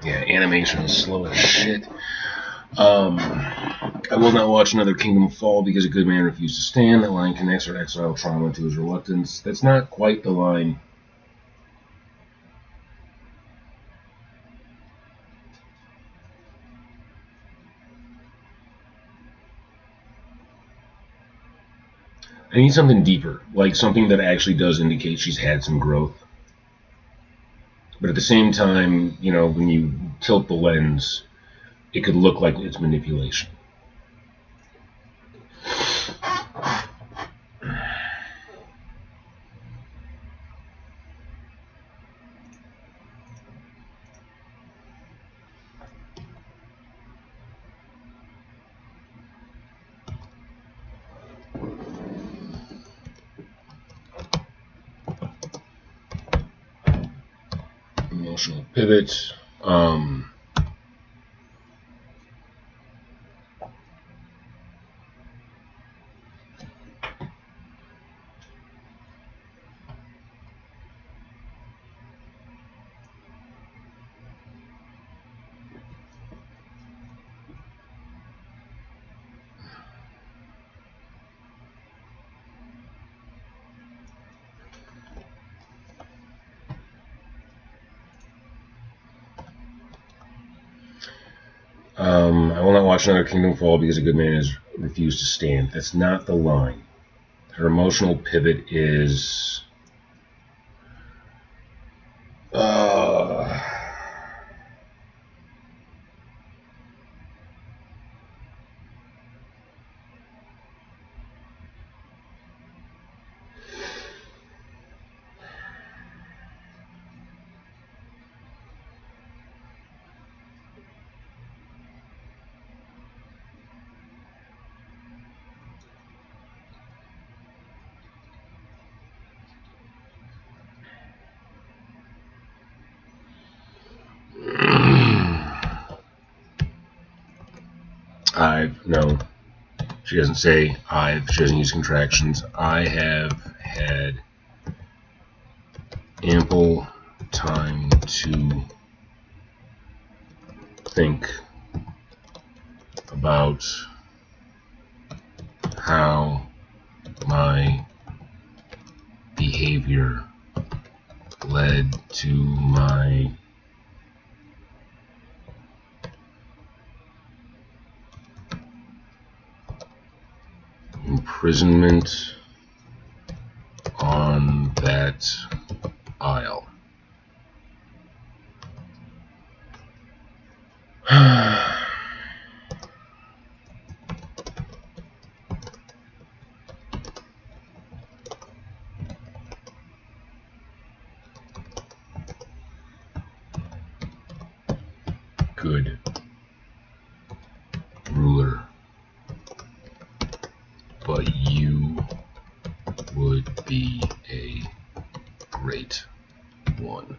Yeah, animation is slow as shit. I will not watch another Kingdom Fall because a good man refused to stand. That line connects our exile trauma to his reluctance. That's not quite the line. I need something deeper, like something that actually does indicate she's had some growth. But at the same time, you know, when you tilt the lens, it could look like it's manipulation. Emotional pivots. I will not watch another Kingdom Fall because a good man has refused to stand. That's not the line. Her emotional pivot is... No. She doesn't say I've. She doesn't use contractions. I have had ample time to think about how my behavior led to my imprisonment on that isle. Good ruler, but you would be a great one.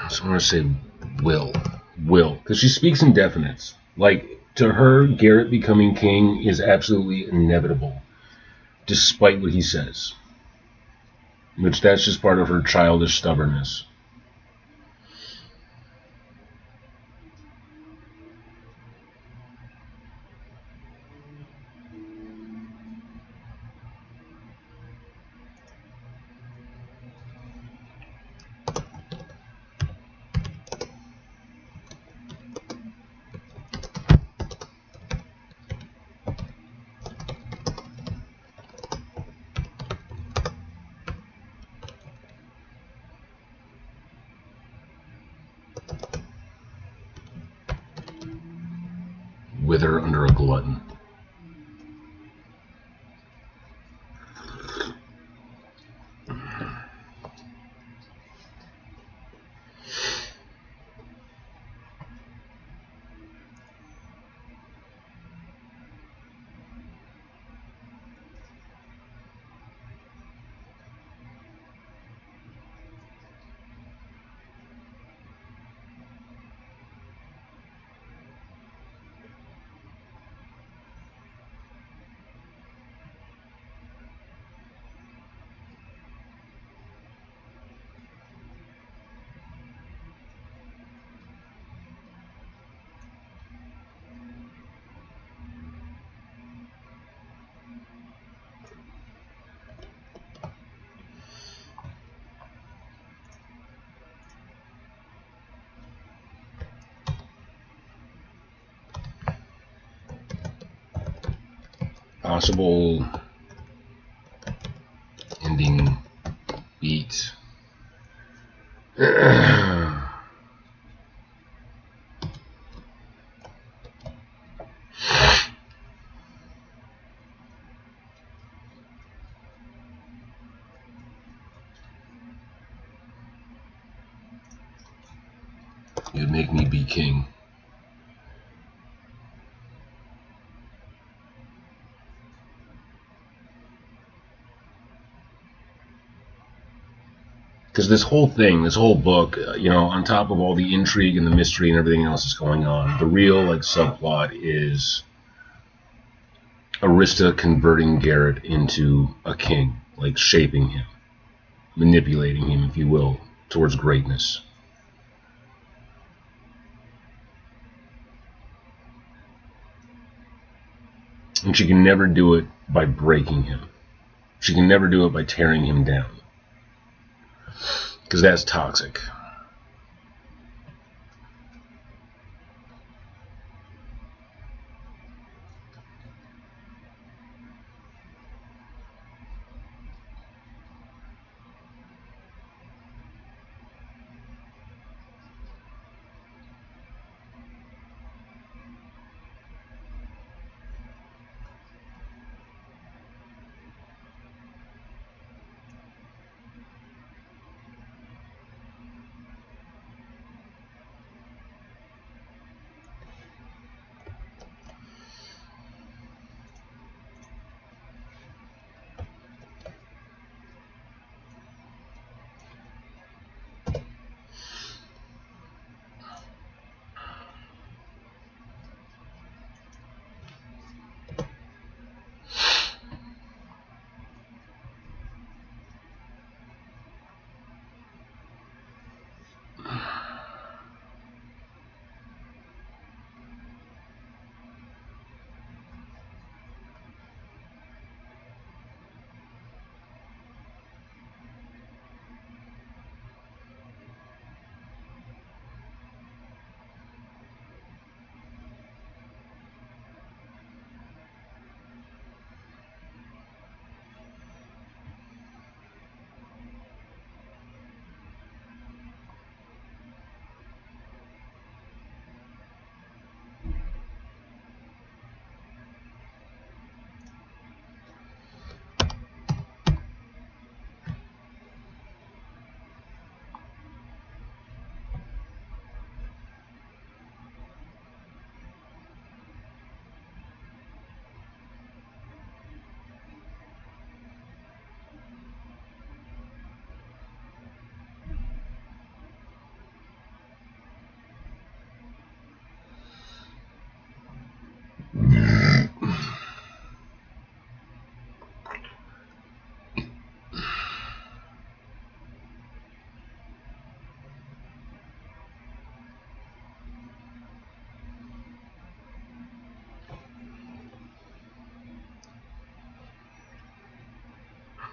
So I'm going to say will, because she speaks in definites. Like, to her, Garrett becoming king is absolutely inevitable, despite what he says. Which, that's just part of her childish stubbornness. Wither under a glutton. possible ending beat. It'd make me be king. Because this whole thing, this whole book, you know, on top of all the intrigue and the mystery and everything else that's going on, the real like subplot is Arista converting Garrett into a king, like shaping him, manipulating him, if you will, towards greatness. And she can never do it by breaking him. She can never do it by tearing him down. Because that's toxic.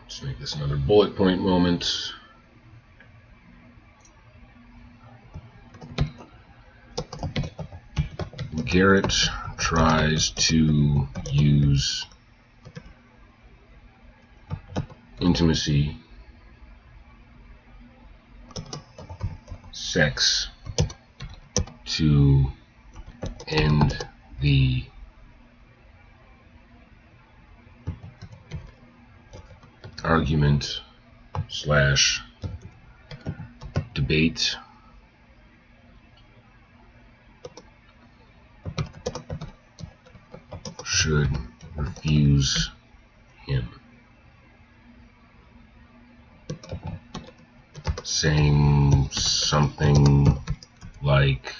Let's make this another bullet point moment. Garrett tries to use intimacy, sex, to end the argument slash debate. Should refuse him, saying something like,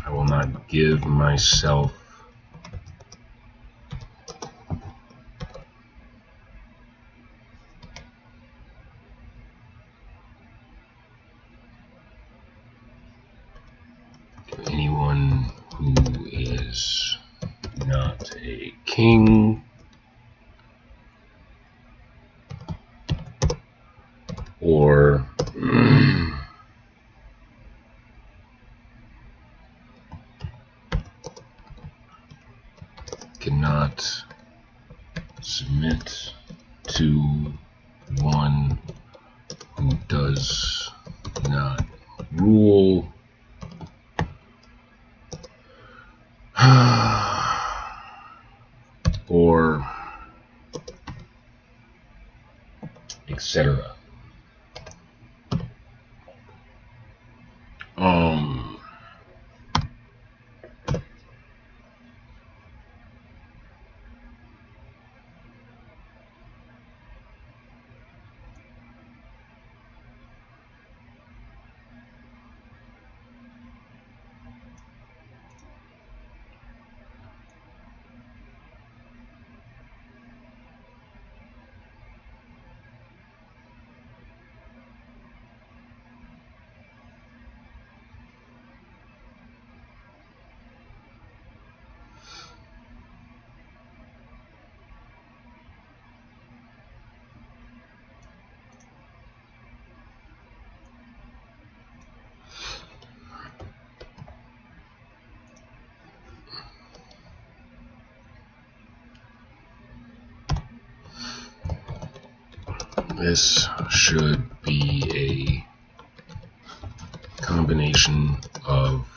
I will not give myself king or cannot submit to one who does not rule or etc. This should be a combination of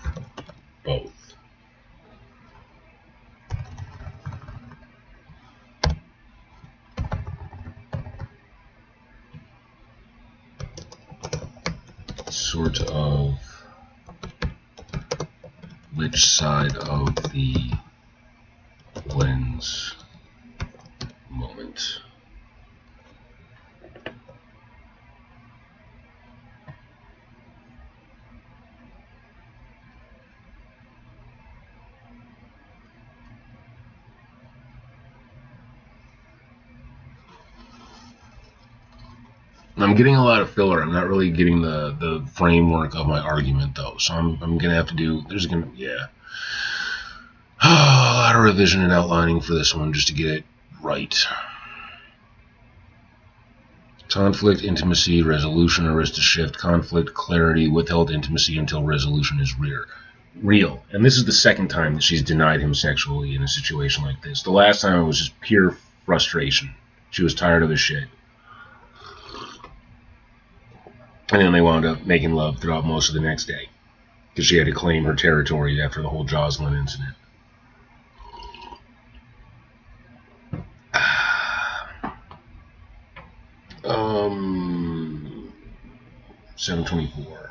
both. Sort of which side of the lens moment. I'm getting a lot of filler. I'm not really getting the framework of my argument though. So I'm gonna have to do. A lot of revision and outlining for this one just to get it right. Conflict, intimacy, resolution, arrest to shift, conflict, clarity, withheld intimacy until resolution is real. And this is the second time that she's denied him sexually in a situation like this. The last time it was just pure frustration. She was tired of his shit. And then they wound up making love throughout most of the next day because she had to claim her territory after the whole Jocelyn incident. 724.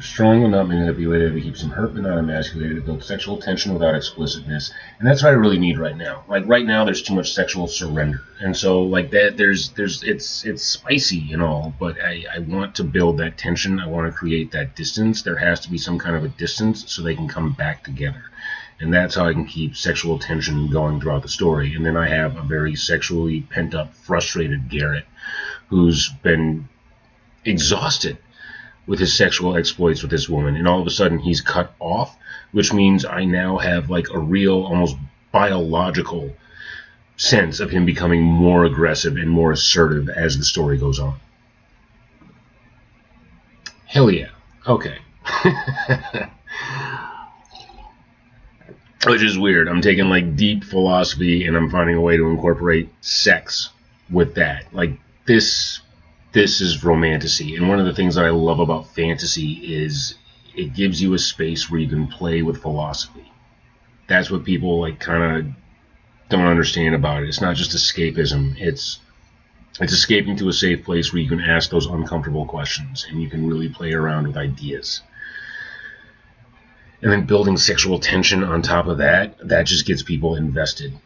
Strong but not manipulated. It keeps him hurt but not emasculated. It builds sexual tension without explicitness, and that's what I really need right now. Like right now, there's too much sexual surrender, and so like that, it's spicy and all, but I want to build that tension. I want to create that distance. There has to be some kind of a distance so they can come back together, and that's how I can keep sexual tension going throughout the story. And then I have a very sexually pent up, frustrated Garrett, who's been exhausted with his sexual exploits with this woman, and all of a sudden he's cut off, which means I now have like a real, almost biological sense of him becoming more aggressive and more assertive as the story goes on. Hell yeah. Okay. Which is weird. I'm taking like deep philosophy and I'm finding a way to incorporate sex with that. Like this is romantasy, and one of the things that I love about fantasy is it gives you a space where you can play with philosophy. That's what people like kind of don't understand about it. It's not just escapism. It's escaping to a safe place where you can ask those uncomfortable questions and you can really play around with ideas. And then building sexual tension on top of that just gets people invested.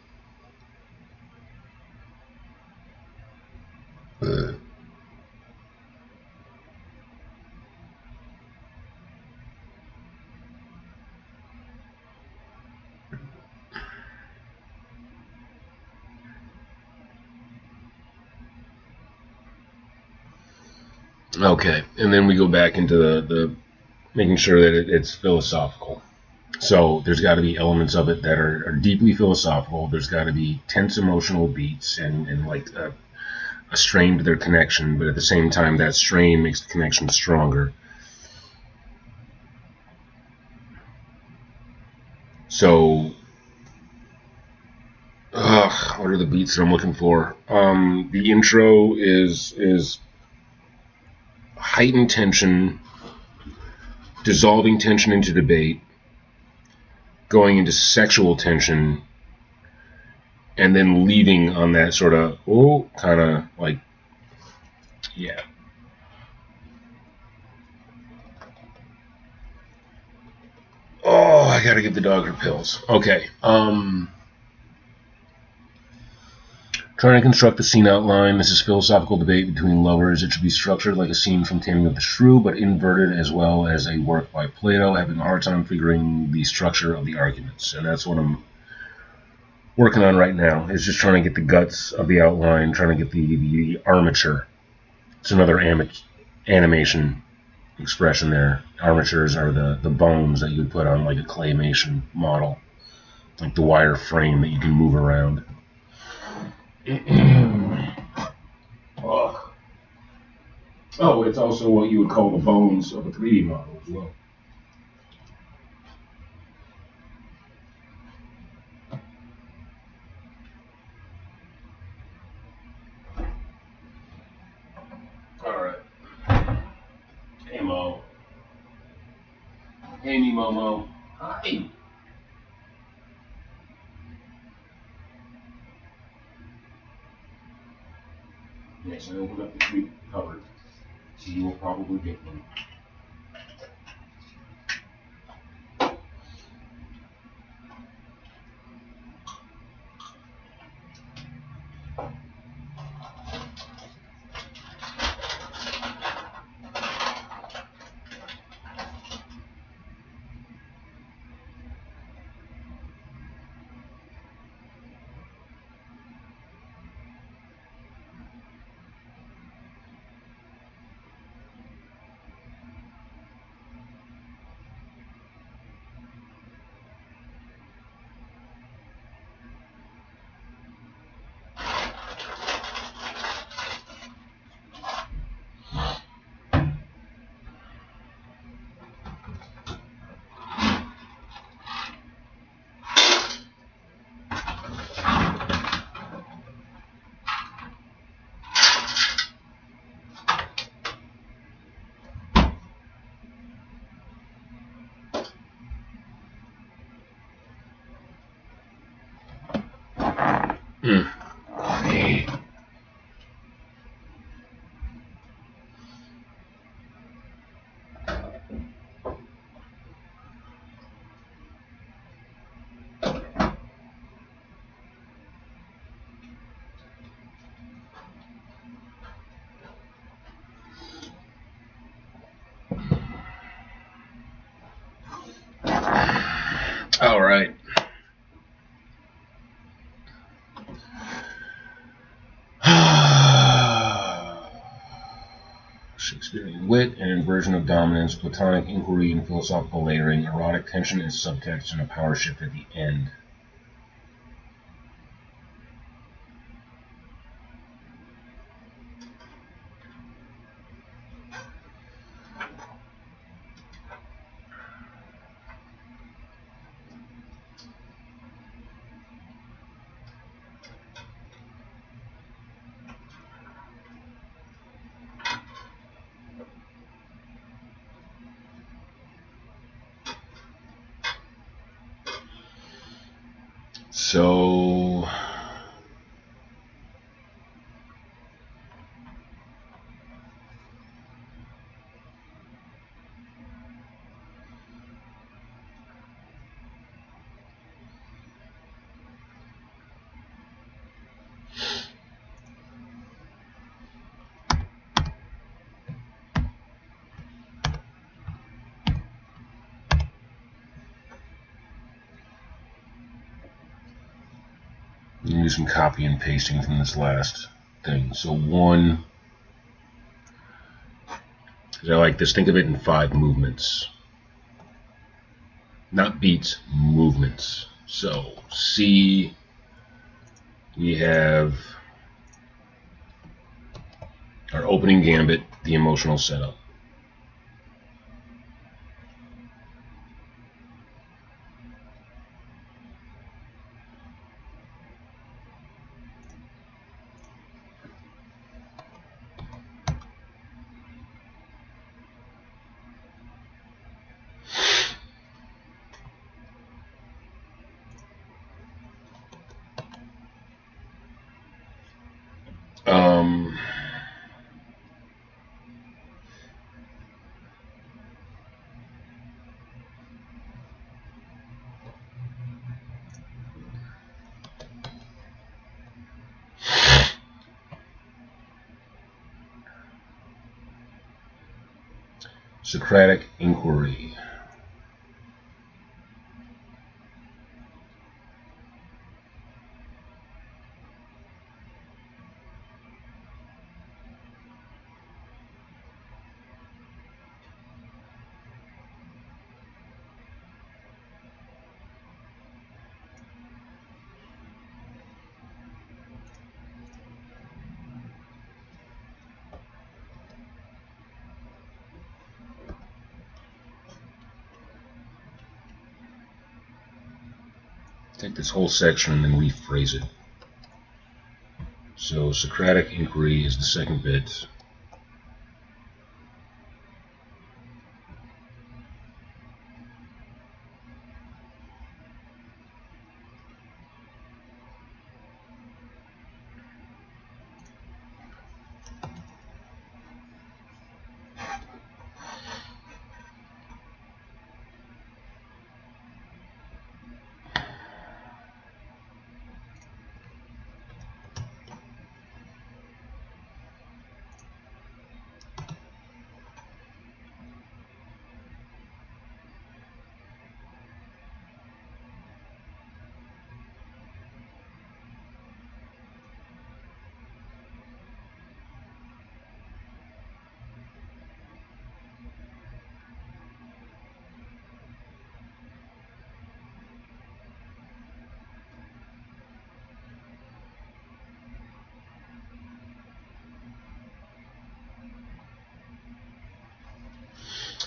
Okay, and then we go back into the making sure that it's philosophical. So there's got to be elements of it that are deeply philosophical. There's got to be tense emotional beats and like a strain to their connection, but at the same time that strain makes the connection stronger. So, what are the beats that I'm looking for? The intro is heightened tension, dissolving tension into debate, going into sexual tension, and then leaving on that sort of, kind of like, yeah. Oh, I gotta give the dog her pills. Okay. Trying to construct the scene outline. This is philosophical debate between lovers. It should be structured like a scene from Taming of the Shrew, but inverted as well as a work by Plato, having a hard time figuring the structure of the arguments. And that's what I'm working on right now, is just trying to get the guts of the outline, trying to get the armature. It's another animation expression there. Armatures are the bones that you would put on like a claymation model, like the wire frame that you can move around. Oh, it's also what you would call the bones of a 3D model as well. Alright. Hey, Mo. Hey, me, Momo. Hi. Yes, I opened up the creep cupboard, so you will probably get one. Coffee. All right. Shakespearean wit and inversion of dominance, platonic inquiry and philosophical layering, erotic tension and subtext, and a power shift at the end. So do some copy and pasting from this last thing. So one, I like this, think of it in 5 movements. Not beats, movements. So C, we have our opening gambit, the emotional setup. Socratic inquiry. Take this whole section and then rephrase it. So Socratic inquiry is the second bit.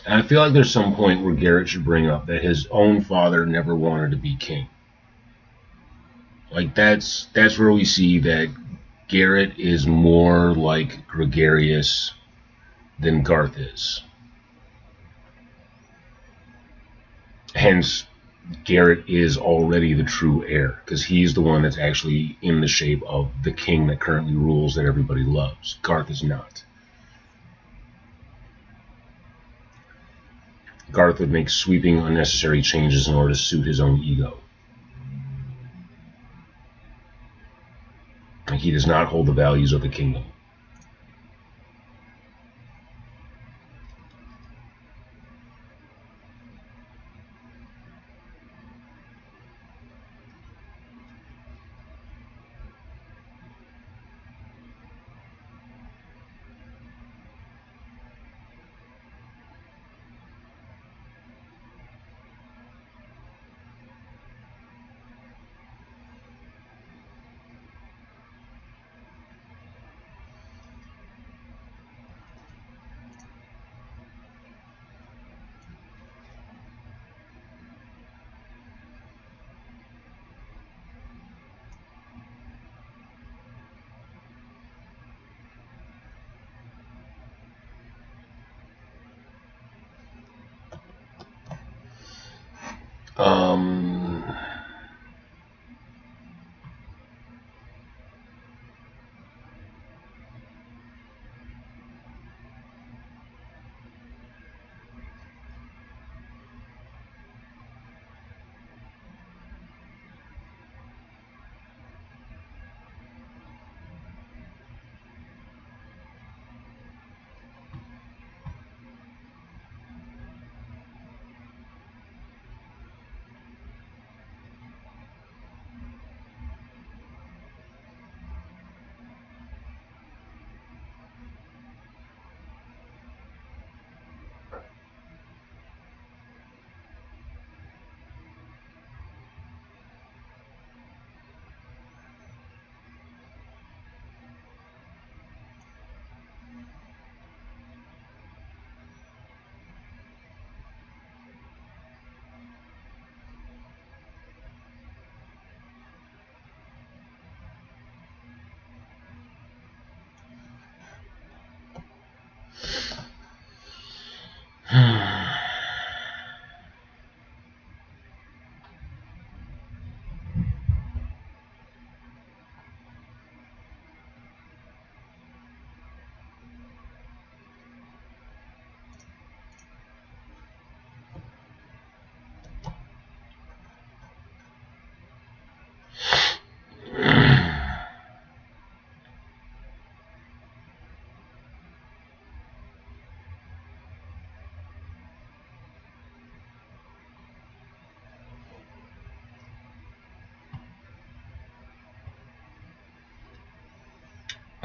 And I feel like there's some point where Garrett should bring up that his own father never wanted to be king. Like that's where we see that Garrett is more like gregarious than Garth is. Hence Garrett is already the true heir, because he's the one that's actually in the shape of the king that currently rules that everybody loves. Garth is not. Garth would make sweeping, unnecessary changes in order to suit his own ego. Like, he does not hold the values of the kingdom.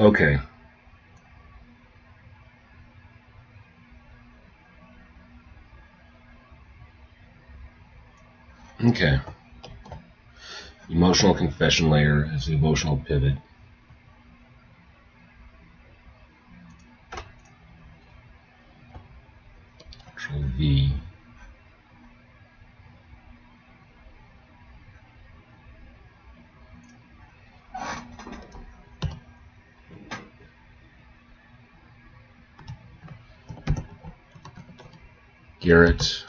Okay. Okay. Emotional confession layer is the emotional pivot. Control V. Garrett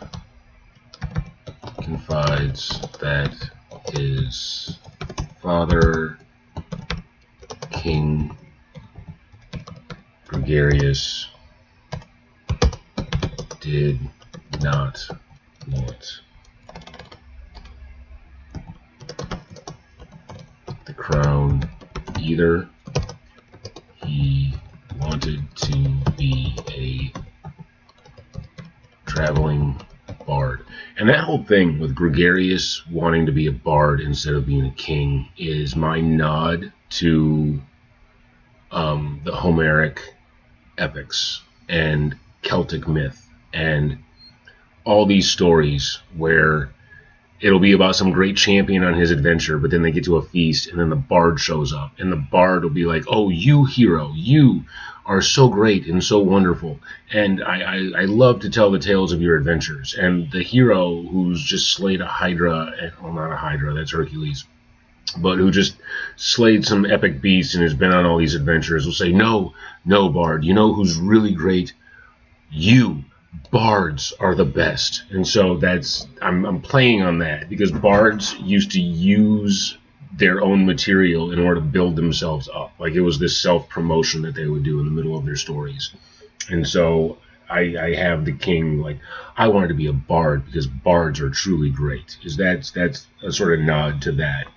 confides that his father, King Gregarious, did not want the crown either. He wanted to be a traveling bard. And that whole thing with Gregarious wanting to be a bard instead of being a king is my nod to the Homeric epics and Celtic myth and all these stories where it'll be about some great champion on his adventure, but then they get to a feast and then the bard shows up and the bard will be like, oh, you hero, you are so great and so wonderful, and I love to tell the tales of your adventures. And the hero who's just slayed a hydra, well, not a hydra, that's Hercules, but who just slayed some epic beast and has been on all these adventures will say, no, bard, you know who's really great? You. bards are the best. And so I'm playing on that because bards used to use their own material in order to build themselves up. Like it was this self-promotion that they would do in the middle of their stories. And so I have the king, like, I wanted to be a bard because bards are truly great. That's a sort of nod to that.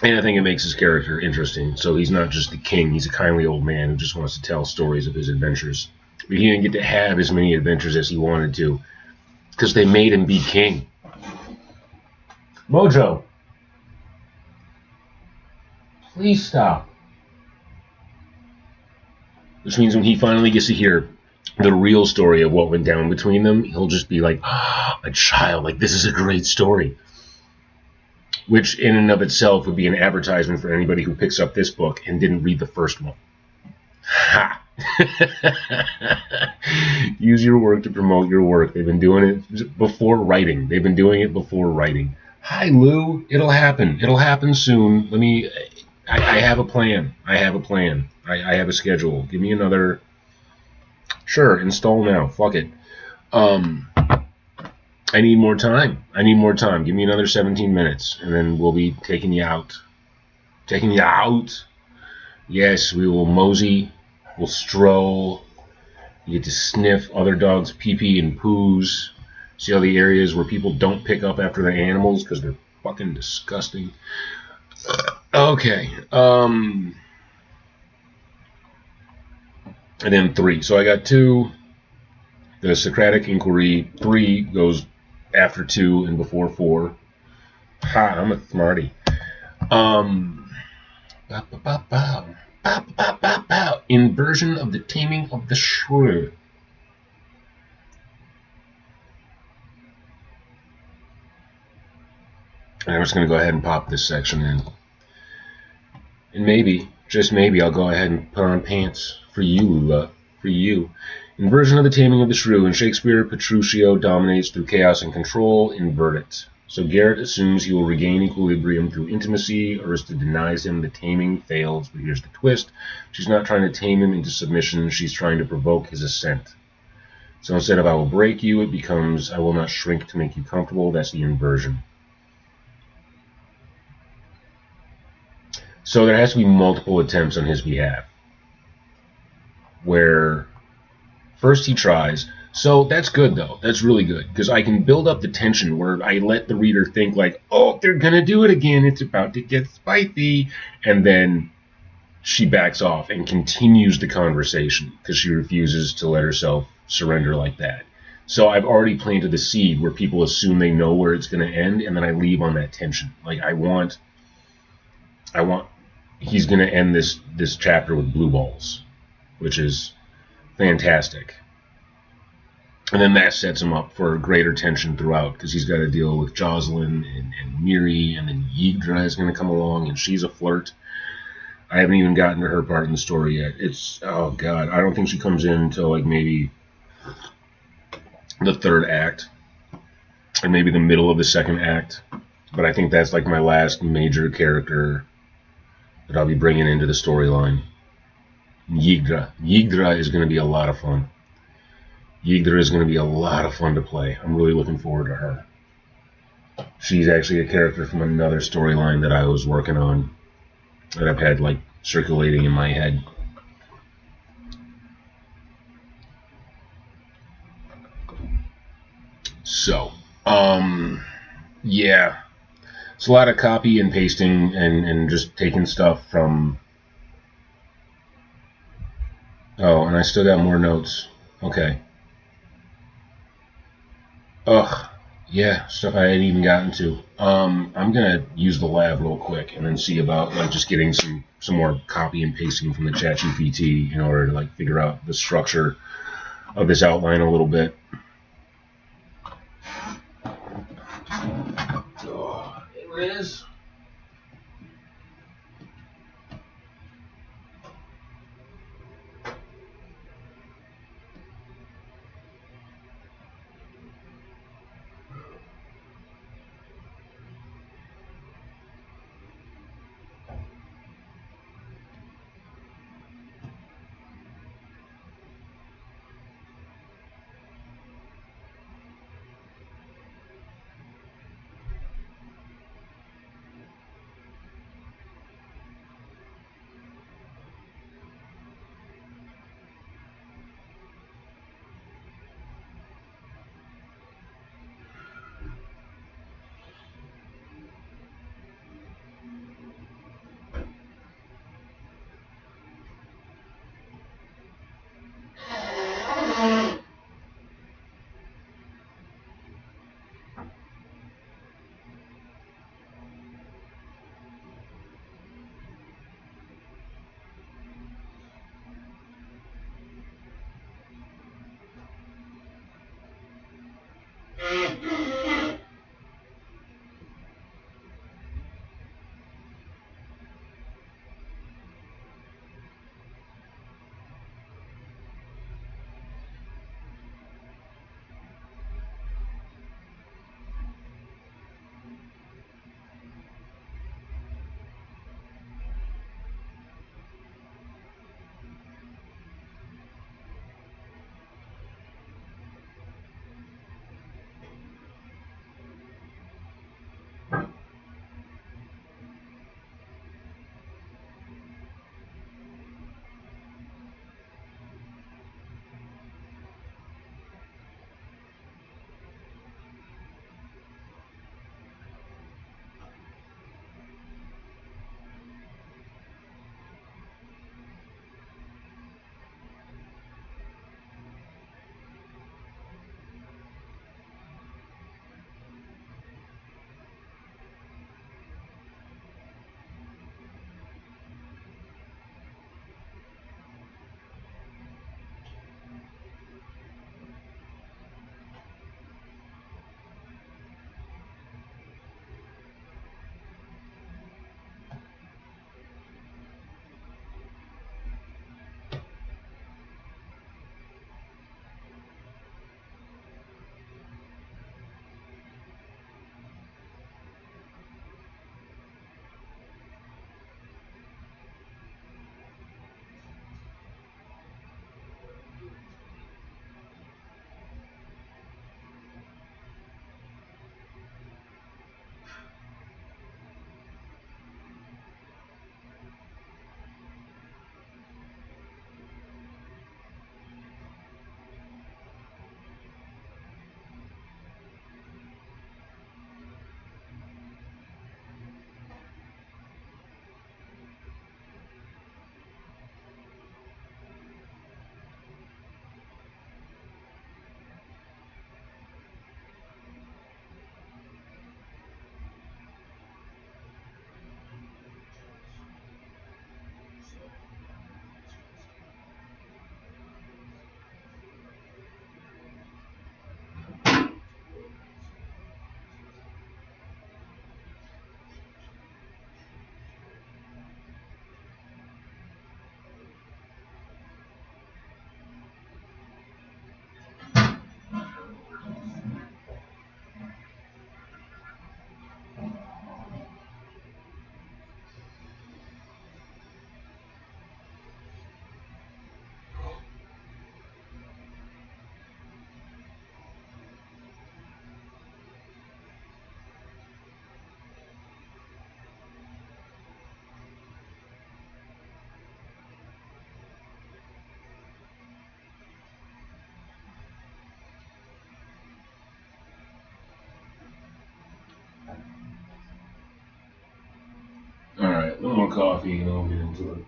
And I think it makes his character interesting. So he's not just the king, he's a kindly old man who just wants to tell stories of his adventures. But he didn't get to have as many adventures as he wanted to because they made him be king. Mojo, please stop. Which means when he finally gets to hear the real story of what went down between them, he'll just be like, oh, a child, like, this is a great story. Which in and of itself would be an advertisement for anybody who picks up this book and didn't read the first one. Ha! Use your work to promote your work. They've been doing it before writing. They've been doing it before writing. Hi, Lou. It'll happen. It'll happen soon. I have a plan. I have a plan. I have a schedule. Give me another... Sure, install now. Fuck it. I need more time. Give me another 17 minutes, and then we'll be taking you out. Taking you out. Yes, we will mosey. We'll stroll. You get to sniff other dogs' pee-pee and poos. See all the areas where people don't pick up after their animals because they're fucking disgusting. Okay. And then 3. So I got 2. The Socratic Inquiry. 3 goes after 2 and before 4. Ha, I'm a smarty. Inversion of the Taming of the Shrew. And I'm just going to go ahead and pop this section in. And maybe, just maybe, I'll go ahead and put on pants for you, Lula. For you. Inversion of the Taming of the Shrew. In Shakespeare, Petruchio dominates through chaos and control. Invert it. So Garrett assumes he will regain equilibrium through intimacy. Arista denies him. The taming fails, but here's the twist. She's not trying to tame him into submission. She's trying to provoke his assent. So instead of I will break you, it becomes I will not shrink to make you comfortable. That's the inversion. So there has to be multiple attempts on his behalf. Where first he tries. So that's good, though. That's really good. Because I can build up the tension where I let the reader think like, oh, they're going to do it again. It's about to get spicy. And then she backs off and continues the conversation because she refuses to let herself surrender like that. So I've already planted the seed where people assume they know where it's going to end. And then I leave on that tension. Like I want he's going to end this chapter with blue balls, which is fantastic. And then that sets him up for greater tension throughout because he's got to deal with Jocelyn and Miri, and then Yggdra is going to come along, and she's a flirt. I haven't even gotten to her part in the story yet. It's, oh god, I don't think she comes in until like maybe the 3rd act, or maybe the middle of the 2nd act. But I think that's like my last major character that I'll be bringing into the storyline. Yggdra. Yggdra is going to be a lot of fun. Yggdra is going to be a lot of fun to play. I'm really looking forward to her. She's actually a character from another storyline that I was working on that I've had like circulating in my head. So, yeah. It's a lot of copy and pasting and just taking stuff from... Oh, and I still got more notes. Okay. Ugh, yeah, stuff I hadn't even gotten to. I'm gonna use the lab real quick and then see about like just getting some more copy and pasting from the ChatGPT in order to like figure out the structure of this outline a little bit. Oh, hey Liz. Alright, a little more coffee and I'll get into it.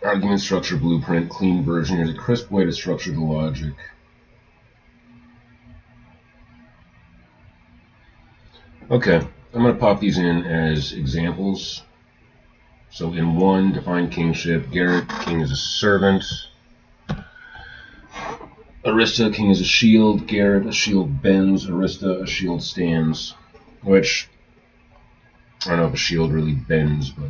Argument structure blueprint, clean version. Here's a crisp way to structure the logic. Okay, I'm going to pop these in as examples. So in 1, define kingship. Garrett, king is a servant. Arista, king is a shield. Garrett, a shield bends. Arista, a shield stands. Which, I don't know if a shield really bends, but...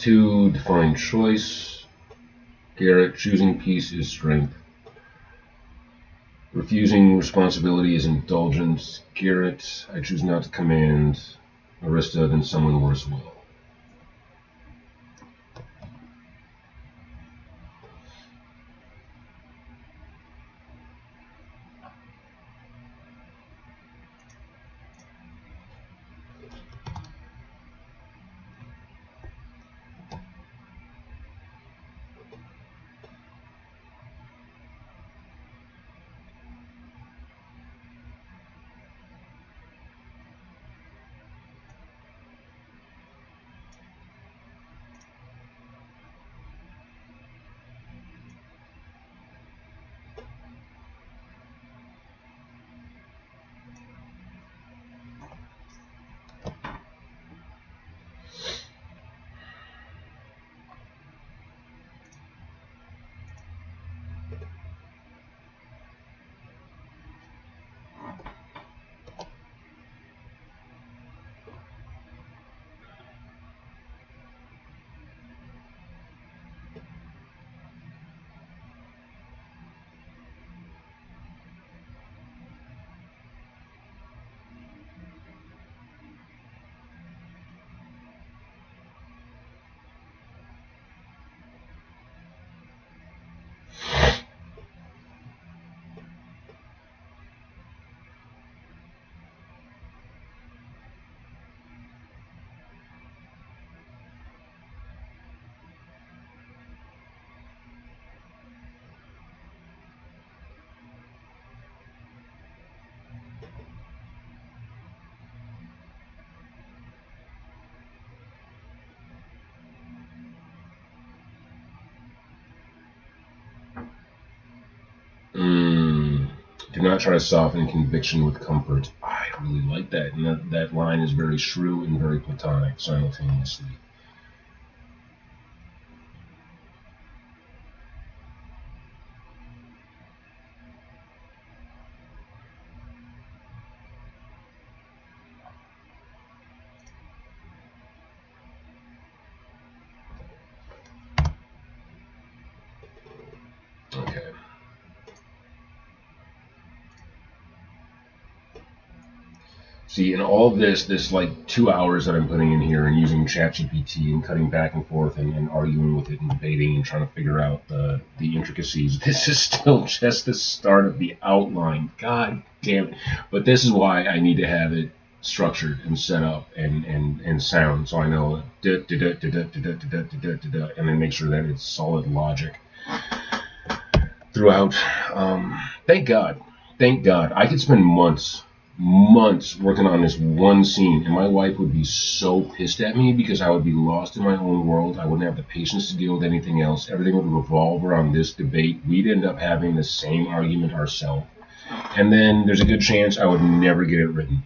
2, define choice. Garrett, choosing peace is strength. Refusing responsibility is indulgence. Garrett, I choose not to command. Arista, then someone worse will. Do not try to soften conviction with comfort. I really like that. And that line is very shrew and very platonic simultaneously. Okay. See, in all of this like 2 hours that I'm putting in here and using ChatGPT and cutting back and forth and arguing with it and debating and trying to figure out the intricacies, this is still just the start of the outline. God damn it. But this is why I need to have it structured and set up and sound, so I know and then make sure that it's solid logic throughout. Thank God. I could spend months working on this one scene, and my wife would be so pissed at me because I would be lost in my own world. I wouldn't have the patience to deal with anything else. Everything would revolve around this debate. We'd end up having the same argument ourselves, and then there's a good chance I would never get it written.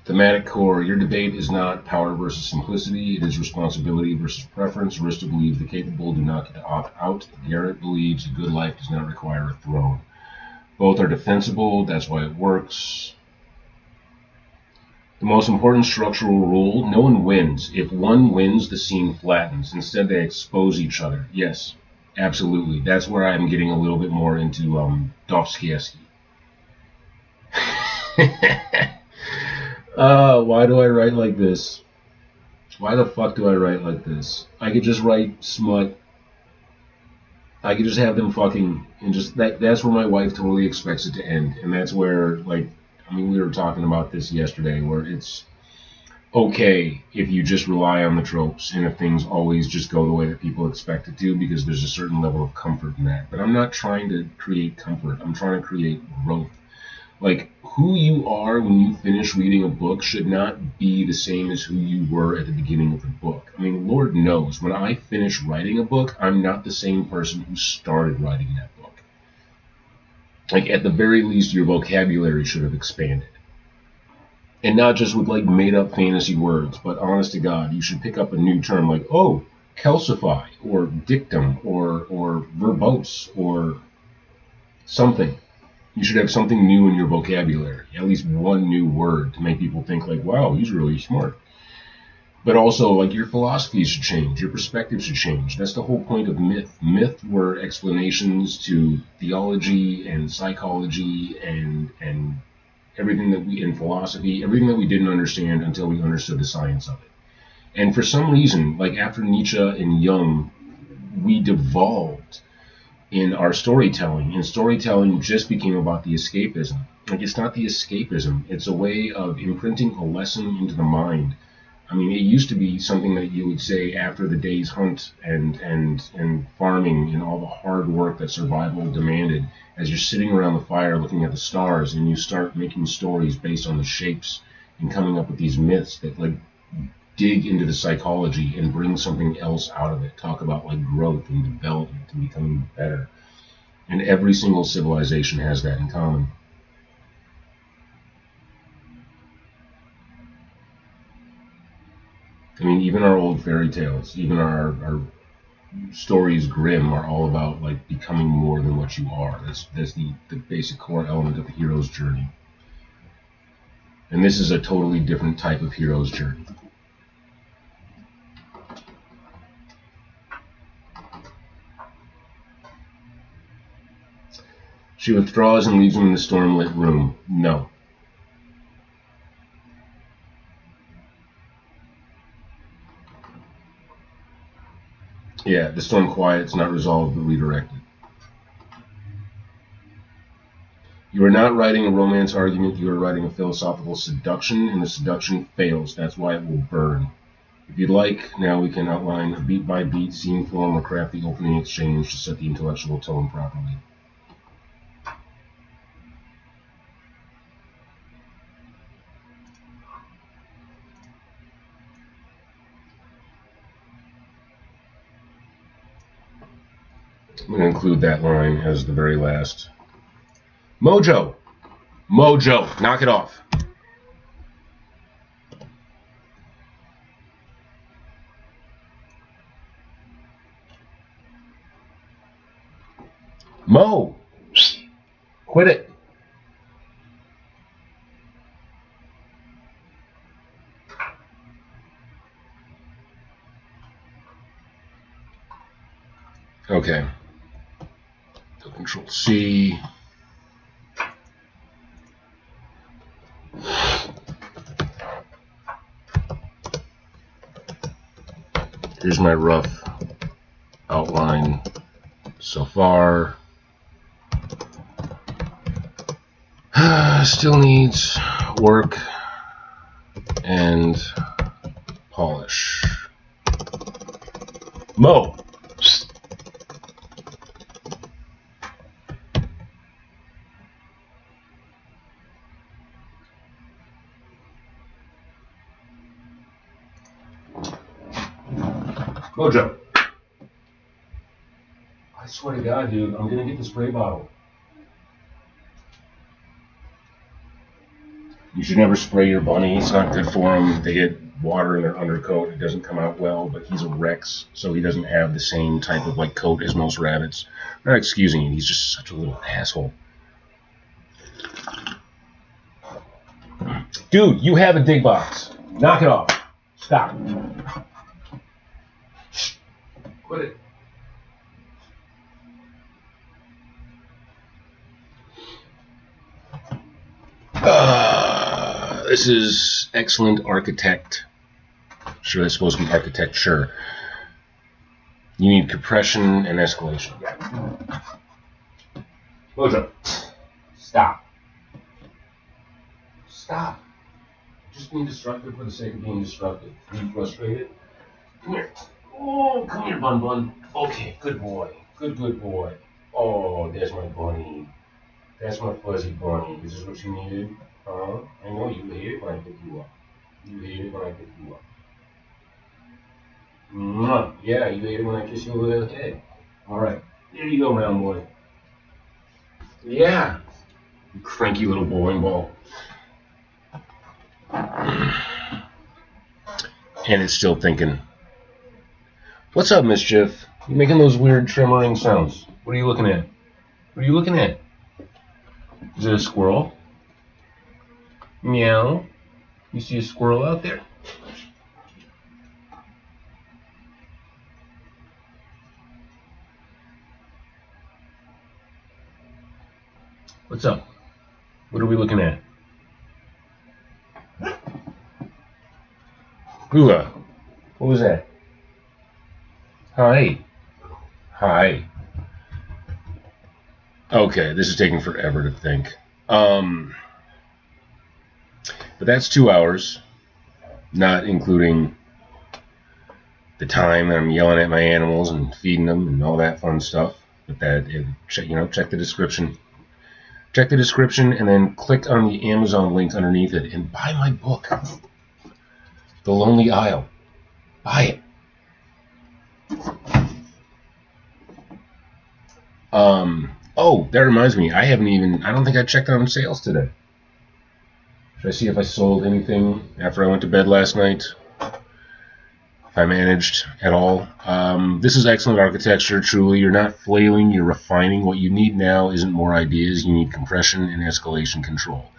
Thematic core. Your debate is not power versus simplicity. It is responsibility versus preference. Arista believes the capable do not get to opt out. Garrett believes a good life does not require a throne. Both are defensible. That's why it works. The most important structural rule, no one wins. If one wins, the scene flattens. Instead, they expose each other. Yes, absolutely. That's where I'm getting a little bit more into Dostoevsky. Why do I write like this? Why the fuck do I write like this? I could just write smut. I could just have them fucking, and just that's where my wife totally expects it to end. And that's where, like, I mean, we were talking about this yesterday, where it's okay if you just rely on the tropes and if things always just go the way that people expect it to, because there's a certain level of comfort in that. But I'm not trying to create comfort. I'm trying to create growth. Like, who you are when you finish reading a book should not be the same as who you were at the beginning of the book. I mean, Lord knows, when I finish writing a book, I'm not the same person who started writing that book. Like, at the very least, your vocabulary should have expanded. And not just with, like, made-up fantasy words, but honest to God, you should pick up a new term like, oh, calcify, or dictum, or verbose, or something. You should have something new in your vocabulary, at least one new word to make people think like, wow, he's really smart. But also, like, your philosophy should change, your perspective should change. That's the whole point of myth. Myth were explanations to theology and psychology and everything that we, in philosophy, everything that we didn't understand until we understood the science of it. And for some reason, like after Nietzsche and Jung, we devolved in our storytelling, and storytelling just became about the escapism. Like, it's not the escapism, it's a way of imprinting a lesson into the mind. I mean, it used to be something that you would say after the day's hunt and farming and all the hard work that survival demanded, as you're sitting around the fire looking at the stars, and you start making stories based on the shapes and coming up with these myths that, like, dig into the psychology and bring something else out of it. Talk about, like, growth and development and becoming better. And every single civilization has that in common. I mean, even our old fairy tales, even our stories Grimm are all about, like, becoming more than what you are. That's the basic core element of the hero's journey. And this is a totally different type of hero's journey. She withdraws and leaves him in the storm-lit room. No. Yeah, the storm quiets, not resolved, but redirected. You are not writing a romance argument, you are writing a philosophical seduction, and the seduction fails. That's why it will burn. If you'd like, now we can outline a beat-by-beat scene form or craft the opening exchange to set the intellectual tone properly. I'm going to include that line as the very last. Mojo! Mojo! Knock it off. Mo! Quit it. Okay. So Control C. Here's my rough outline so far. Still needs work and polish. Mo! Mojo! I swear to God, dude, I'm gonna get the spray bottle. You should never spray your bunny. It's not good for them. They get water in their undercoat. It doesn't come out well, but he's a Rex, so he doesn't have the same type of, like, coat as most rabbits. I'm not excusing him. He's just such a little asshole. Dude, you have a dig box. Knock it off. Stop. Quit it. This is excellent architect. Sure, it's supposed to be architecture. You need compression and escalation. Yeah. Mojo. Stop. Stop. Just being destructive for the sake of being destructive. Are you frustrated? Come here. Oh, come here, Bun. Okay, good boy. Good boy. Oh, there's my bunny. That's my fuzzy bunny. Is this what you needed? Huh? I know you hate it when I pick you up. You hate it when I pick you up. Mwah. Yeah, you hate it when I kiss you over the head. Alright. There you go, round boy. Yeah. You cranky little bowling ball. And it's still thinking. What's up, Mischief? You're making those weird tremoring sounds. What are you looking at? What are you looking at? Is it a squirrel? Meow. You see a squirrel out there? What's up? What are we looking at? Hula. What was that? Hi. Hi. Okay, this is taking forever to think. But that's 2 hours, not including the time that I'm yelling at my animals and feeding them and all that fun stuff. But check the description. Check the description and then click on the Amazon link underneath it and buy my book, The Lonely Isle. Buy it. Oh, that reminds me. I don't think I checked on sales today. Should I see if I sold anything after I went to bed last night? If I managed at all. This is excellent architecture, truly. You're not flailing, you're refining. What you need now isn't more ideas, you need compression and escalation control.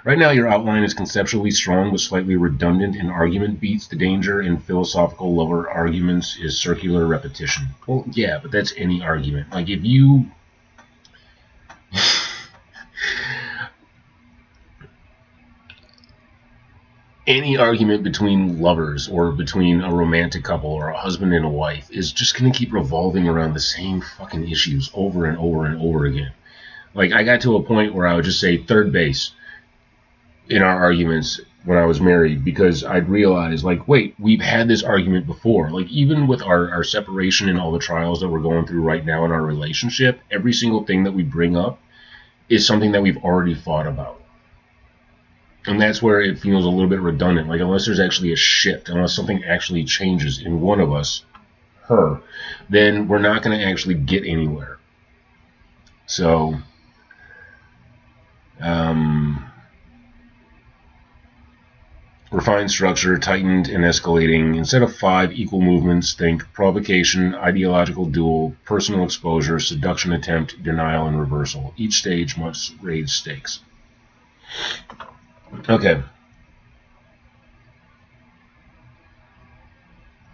Right now, your outline is conceptually strong but slightly redundant in argument beats. The danger in philosophical lover arguments is circular repetition. Well, yeah, but that's any argument. Like, if you... any argument between lovers or between a romantic couple or a husband and a wife is just going to keep revolving around the same fucking issues over and over and over again. Like, I got to a point where I would just say third base in our arguments when I was married, because I'd realize, like, wait, we've had this argument before. Like, even with our separation and all the trials that we're going through right now in our relationship, every single thing that we bring up is something that we've already thought about. And that's where it feels a little bit redundant. Like, unless there's actually a shift, unless something actually changes in one of us, her, then we're not going to actually get anywhere. So, refined structure, tightened and escalating. Instead of 5 equal movements, think provocation, ideological duel, personal exposure, seduction attempt, denial, and reversal. Each stage must raise stakes. Okay.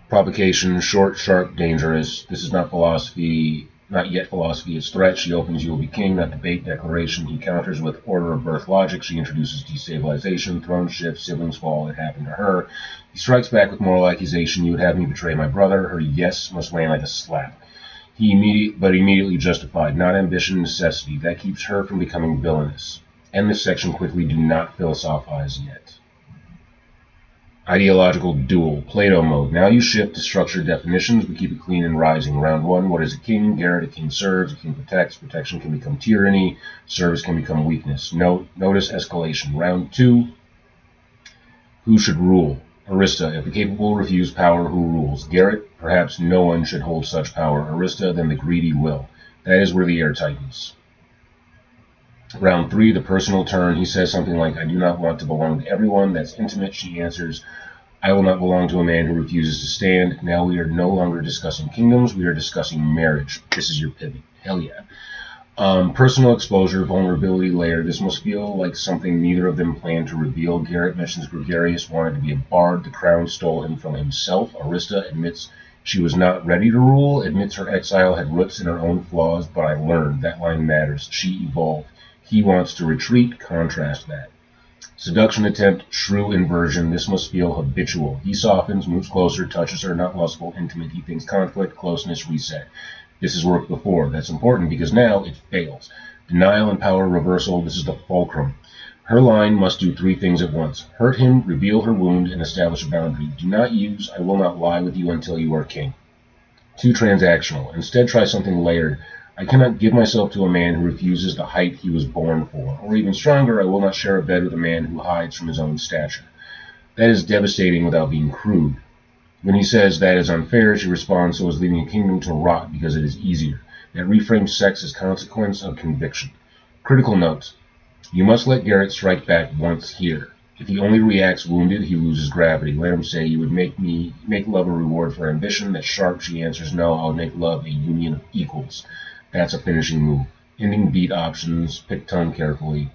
Provocation, short, sharp, dangerous. This is not philosophy, not yet philosophy. It's threat. She opens, you will be king, not debate, declaration. He counters with order of birth logic. She introduces destabilization, throne shift, siblings fall. It happened to her. He strikes back with moral accusation. You would have me betray my brother. Her yes must land like a slap. But immediately justified. Not ambition, necessity. That keeps her from becoming villainous. End this section quickly. Do not philosophize yet. Ideological duel. Plato mode. Now you shift to structured definitions. We keep it clean and rising. Round 1. What is a king? Garrett. A king serves. A king protects. Protection can become tyranny. Service can become weakness. Notice escalation. Round 2. Who should rule? Arista. If the capable refuse power, who rules? Garrett. Perhaps no one should hold such power. Arista. Then the greedy will. That is where the air tightens. Round 3, the personal turn. He says something like, I do not want to belong to everyone. That's intimate. She answers, I will not belong to a man who refuses to stand. Now we are no longer discussing kingdoms. We are discussing marriage. This is your pivot. Hell yeah. Personal exposure, vulnerability layer. This must feel like something neither of them planned to reveal. Garrett mentions Gregarious wanted to be a bard. The crown stole him from himself. Arista admits she was not ready to rule. Admits her exile had roots in her own flaws. But I learned. That line matters. She evolved. He wants to retreat, contrast that. Seduction attempt, shrew inversion. This must feel habitual. He softens, moves closer, touches her, not lustful, intimate. He thinks conflict, closeness, reset. This has worked before. That's important because now it fails. Denial and power reversal. This is the fulcrum. Her line must do 3 things at once. Hurt him, reveal her wound, and establish a boundary. Do not use, I will not lie with you until you are king. Too transactional. Instead, try something layered. I cannot give myself to a man who refuses the height he was born for, or even stronger, I will not share a bed with a man who hides from his own stature. That is devastating without being crude. When he says that is unfair, she responds, so is leaving a kingdom to rot because it is easier. That reframes sex as consequence of conviction. Critical note. You must let Garrett strike back once here. If he only reacts wounded, he loses gravity. Let him say, you would make love a reward for ambition. That's sharp. She answers, no, I would make love a union of equals. That's a finishing move. Ending beat options. Pick tone carefully.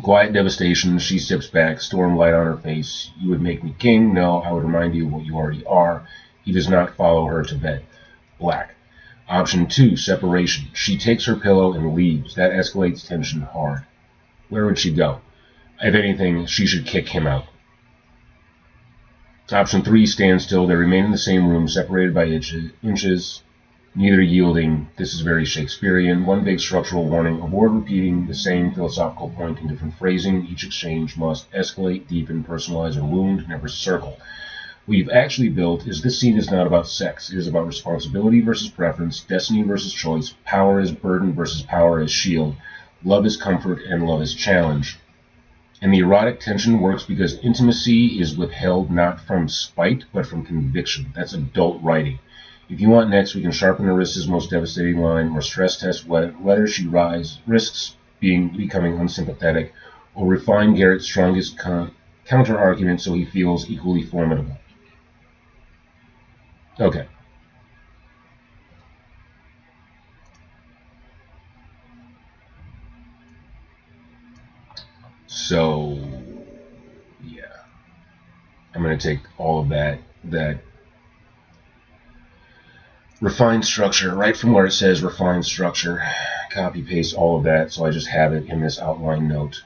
Quiet devastation. She steps back, storm light on her face. You would make me king? No, I would remind you of what you already are. He does not follow her to bed. Black. Option 2, separation. She takes her pillow and leaves. That escalates tension hard. Where would she go? If anything, she should kick him out. Option 3, stand still. They remain in the same room, separated by inches, neither yielding. This is very Shakespearean. One big structural warning. Avoid repeating the same philosophical point in different phrasing. Each exchange must escalate, deepen, personalize, or wound, never circle. What you've actually built is this scene is not about sex. It is about responsibility versus preference, destiny versus choice, power as burden versus power as shield, love as comfort, and love as challenge. And the erotic tension works because intimacy is withheld not from spite, but from conviction. That's adult writing. If you want next, we can sharpen Arissa's most devastating line, or stress test whether she risks becoming unsympathetic, or refine Garrett's strongest counter-argument so he feels equally formidable. Okay. So, yeah. I'm going to take all of that refined structure, right from where it says refined structure, copy paste all of that, so I just have it in this outline note.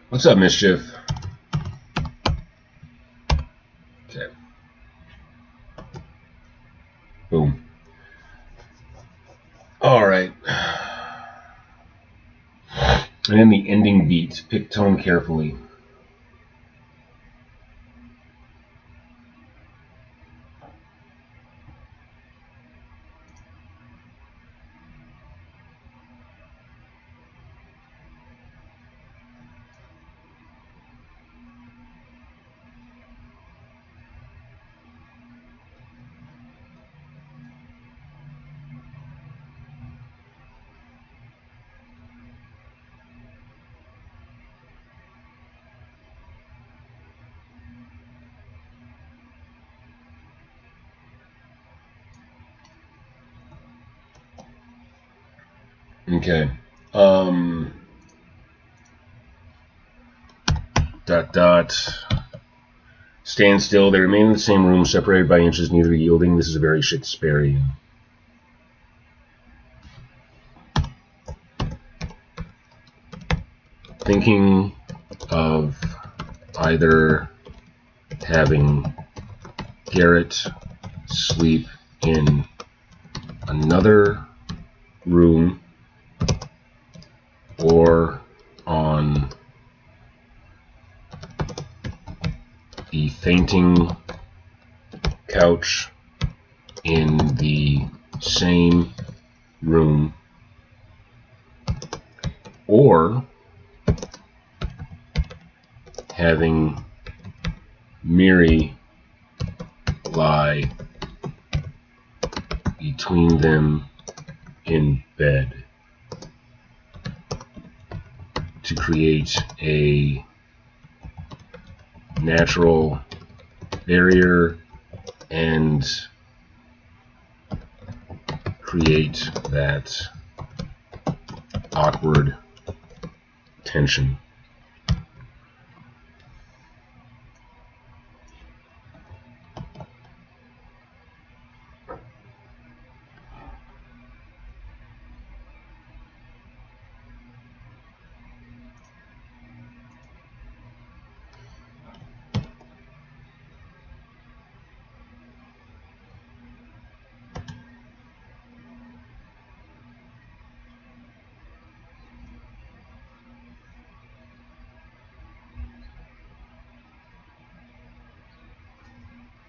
What's up, Mischief? Okay. Boom. All right. And then the ending beat. Pick tone carefully. Okay. Stand still. They remain in the same room, separated by inches, neither yielding. This is very Shakespearean. Thinking of either having Garrett sleep in another room or on the fainting couch in the same room, or having Miri lie between them in bed to create a natural barrier and create that awkward tension.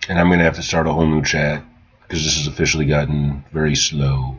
And I'm going to have to start a whole new chat because this has officially gotten very slow.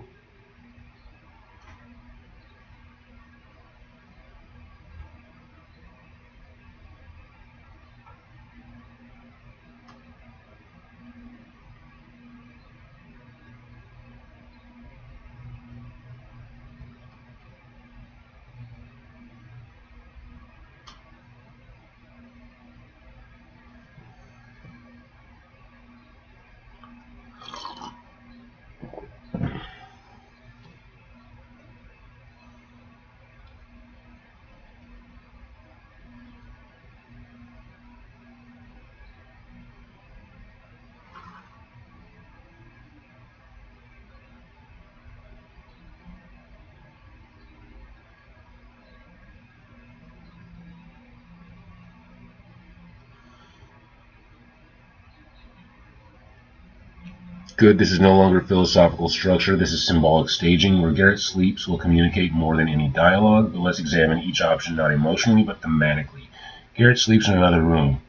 Good, this is no longer philosophical structure, this is symbolic staging. Where Garrett sleeps will communicate more than any dialogue, but let's examine each option not emotionally but thematically. Garrett sleeps in another room.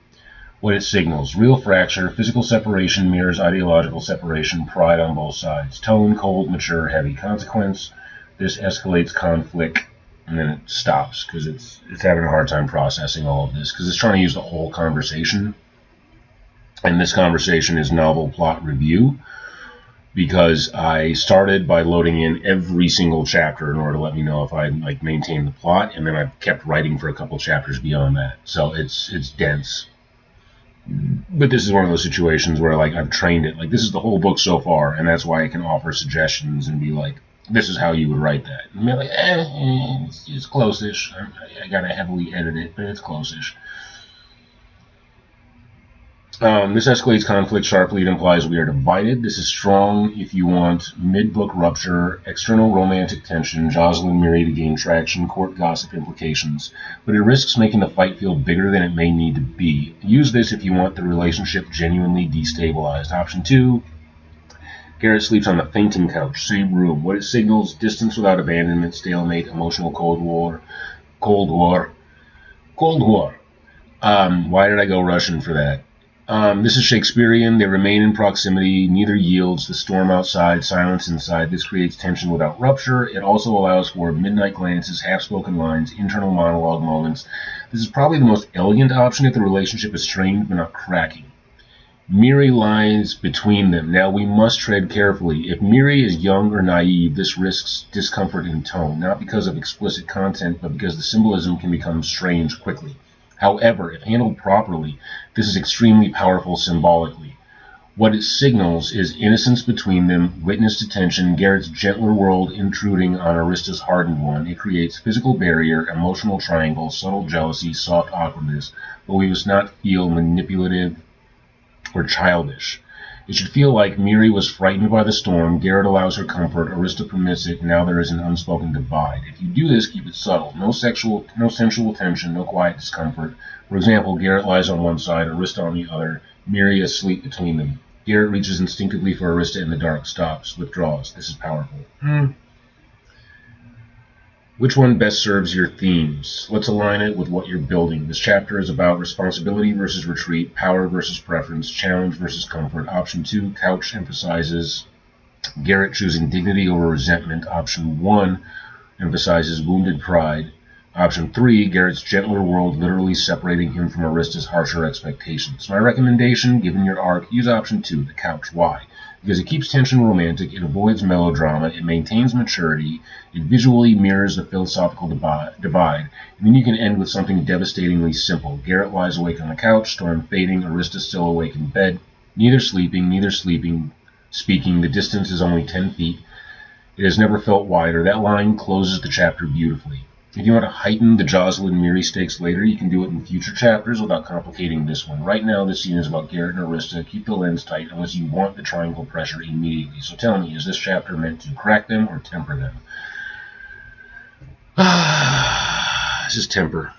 What it signals: real fracture, physical separation mirrors ideological separation, pride on both sides. Tone, cold, mature, heavy. Consequence: this escalates conflict, and then it stops because it's having a hard time processing all of this because it's trying to use the whole conversation. And this conversation is novel plot review, because I started by loading in every single chapter in order to let me know if I maintained the plot, and then I've kept writing for a couple chapters beyond that. So it's dense. But this is one of those situations where I've trained it. This is the whole book so far, and that's why I can offer suggestions and be like, this is how you would write that. And be like, it's close-ish. I gotta heavily edit it, but it's close-ish. This escalates conflict sharply. It implies we are divided. This is strong if you want mid-book rupture, external romantic tension, Jocelyn Miri to gain traction, court gossip implications. But it risks making the fight feel bigger than it may need to be. Use this if you want the relationship genuinely destabilized. Option 2, Garrett sleeps on the fainting couch, same room. What it signals: distance without abandonment, stalemate, emotional Cold War. Cold War. Cold War. Why did I go Russian for that? This is Shakespearean. They remain in proximity. Neither yields. The storm outside, silence inside. This creates tension without rupture. It also allows for midnight glances, half-spoken lines, internal monologue moments. This is probably the most elegant option if the relationship is strained but not cracking. Miri lies between them. Now we must tread carefully. If Miri is young or naive, this risks discomfort in tone, not because of explicit content, but because the symbolism can become strange quickly. However, if handled properly, this is extremely powerful symbolically. What it signals is innocence between them, witness to tension, Garrett's gentler world intruding on Arista's hardened one. It creates physical barrier, emotional triangle, subtle jealousy, soft awkwardness, but we must not feel manipulative or childish. It should feel like Miri was frightened by the storm, Garrett allows her comfort, Arista permits it, now there is an unspoken divide. If you do this, keep it subtle. No sensual tension, no quiet discomfort. For example, Garrett lies on one side, Arista on the other, Miri asleep between them. Garrett reaches instinctively for Arista in the dark, stops, withdraws. This is powerful. Which one best serves your themes? Let's align it with what you're building. This chapter is about responsibility versus retreat, power versus preference, challenge versus comfort. Option 2, couch, emphasizes Garrett choosing dignity over resentment. Option 1 emphasizes wounded pride. Option 3, Garrett's gentler world literally separating him from Arista's harsher expectations. My recommendation, given your arc, use option 2, the couch. Why? Because it keeps tension romantic, it avoids melodrama, it maintains maturity, it visually mirrors the philosophical divide, and then you can end with something devastatingly simple. Garrett lies awake on the couch, storm fading, Arista still awake in bed, neither speaking, the distance is only 10 feet. It has never felt wider. That line closes the chapter beautifully. If you want to heighten the Jocelyn Miri stakes later, you can do it in future chapters without complicating this one. Right now, this scene is about Garrett and Arista. Keep the lens tight unless you want the triangle pressure immediately. So tell me, is this chapter meant to crack them or temper them? This is temper.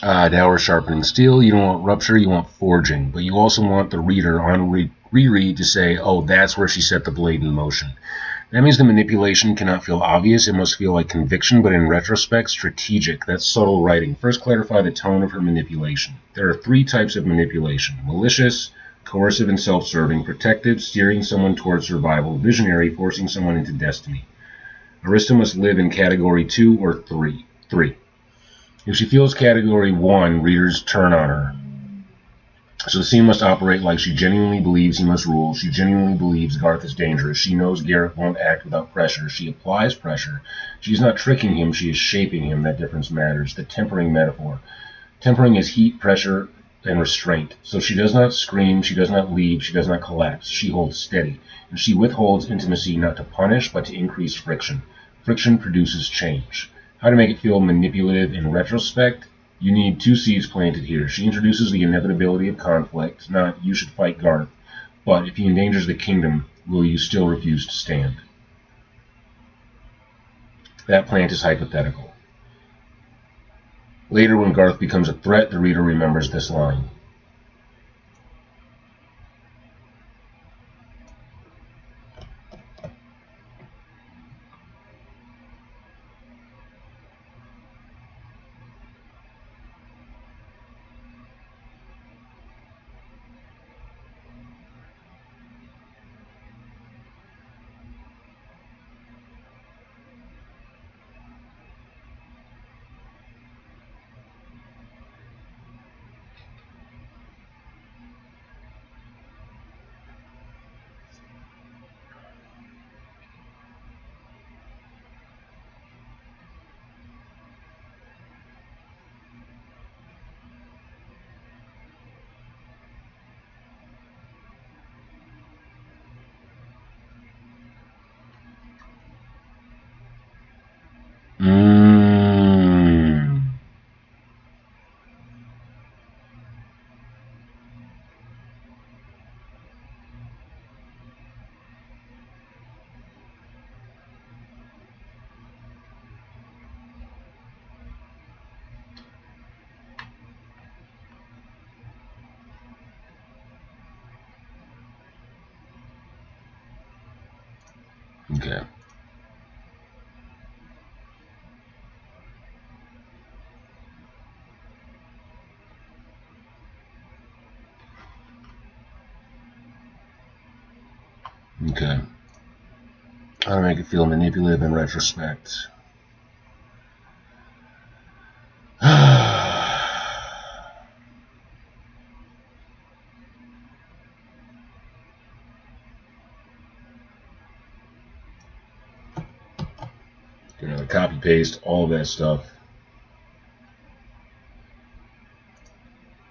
Dower sharpening steel. You don't want rupture, you want forging. But you also want the reader on reread to say, oh, that's where she set the blade in motion. That means the manipulation cannot feel obvious. It must feel like conviction, but in retrospect, strategic. That's subtle writing. First, clarify the tone of her manipulation. There are 3 types of manipulation: malicious, coercive and self-serving; protective, steering someone towards survival; visionary, forcing someone into destiny. Arista must live in category 2 or 3. If she feels category 1, readers turn on her. So the scene must operate like she genuinely believes he must rule. She genuinely believes Garth is dangerous. She knows Garrett won't act without pressure. She applies pressure. She is not tricking him, she is shaping him. That difference matters. The tempering metaphor. Tempering is heat, pressure, and restraint. So she does not scream, she does not leave, she does not collapse. She holds steady. And she withholds intimacy not to punish, but to increase friction. Friction produces change. How to make it feel manipulative in retrospect? You need 2 seeds planted here. She introduces the inevitability of conflict, not you should fight Garth, but if he endangers the kingdom, will you still refuse to stand? That plant is hypothetical. Later, when Garth becomes a threat, the reader remembers this line. Okay. Okay. How to make it feel manipulative in retrospect. Copy paste all of that stuff.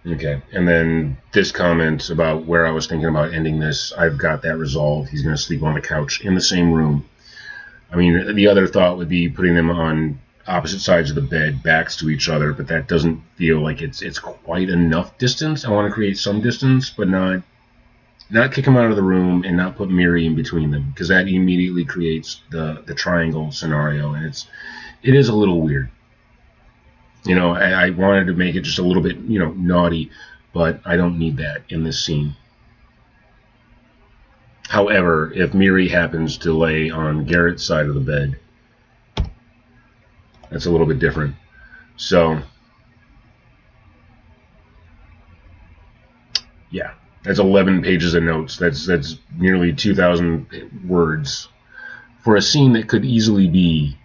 Okay, and then this comment about where I was thinking about ending this, I've got that resolved. He's going to sleep on the couch in the same room. I mean, the other thought would be putting them on opposite sides of the bed, backs to each other, but that doesn't feel like it's quite enough distance. I want to create some distance, but not kick them out of the room and not put Miri in between them, because that immediately creates the triangle scenario, and it is a little weird. You know, I wanted to make it just a little bit, naughty, but I don't need that in this scene. However, if Miri happens to lay on Garrett's side of the bed, that's a little bit different. So, yeah, that's 11 pages of notes. That's nearly 2,000 words for a scene that could easily be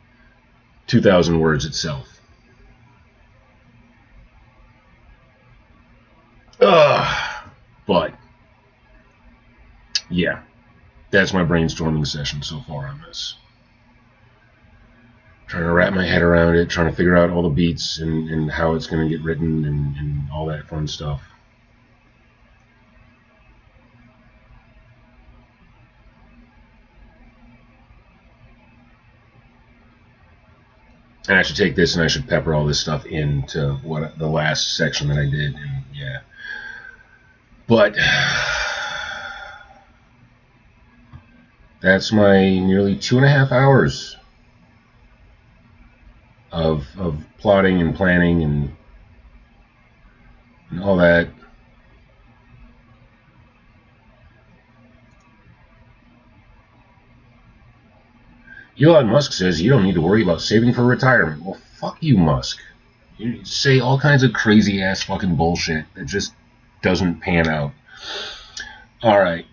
2,000 words itself. But, yeah, that's my brainstorming session so far on this. Trying to wrap my head around it, trying to figure out all the beats and how it's going to get written and all that fun stuff. And I should take this and I should pepper all this stuff into the last section that I did, and yeah. But that's my nearly 2.5 hours of plotting and planning and and all that. Elon Musk says you don't need to worry about saving for retirement. Well, fuck you, Musk. You say all kinds of crazy ass fucking bullshit that just doesn't pan out. Alright.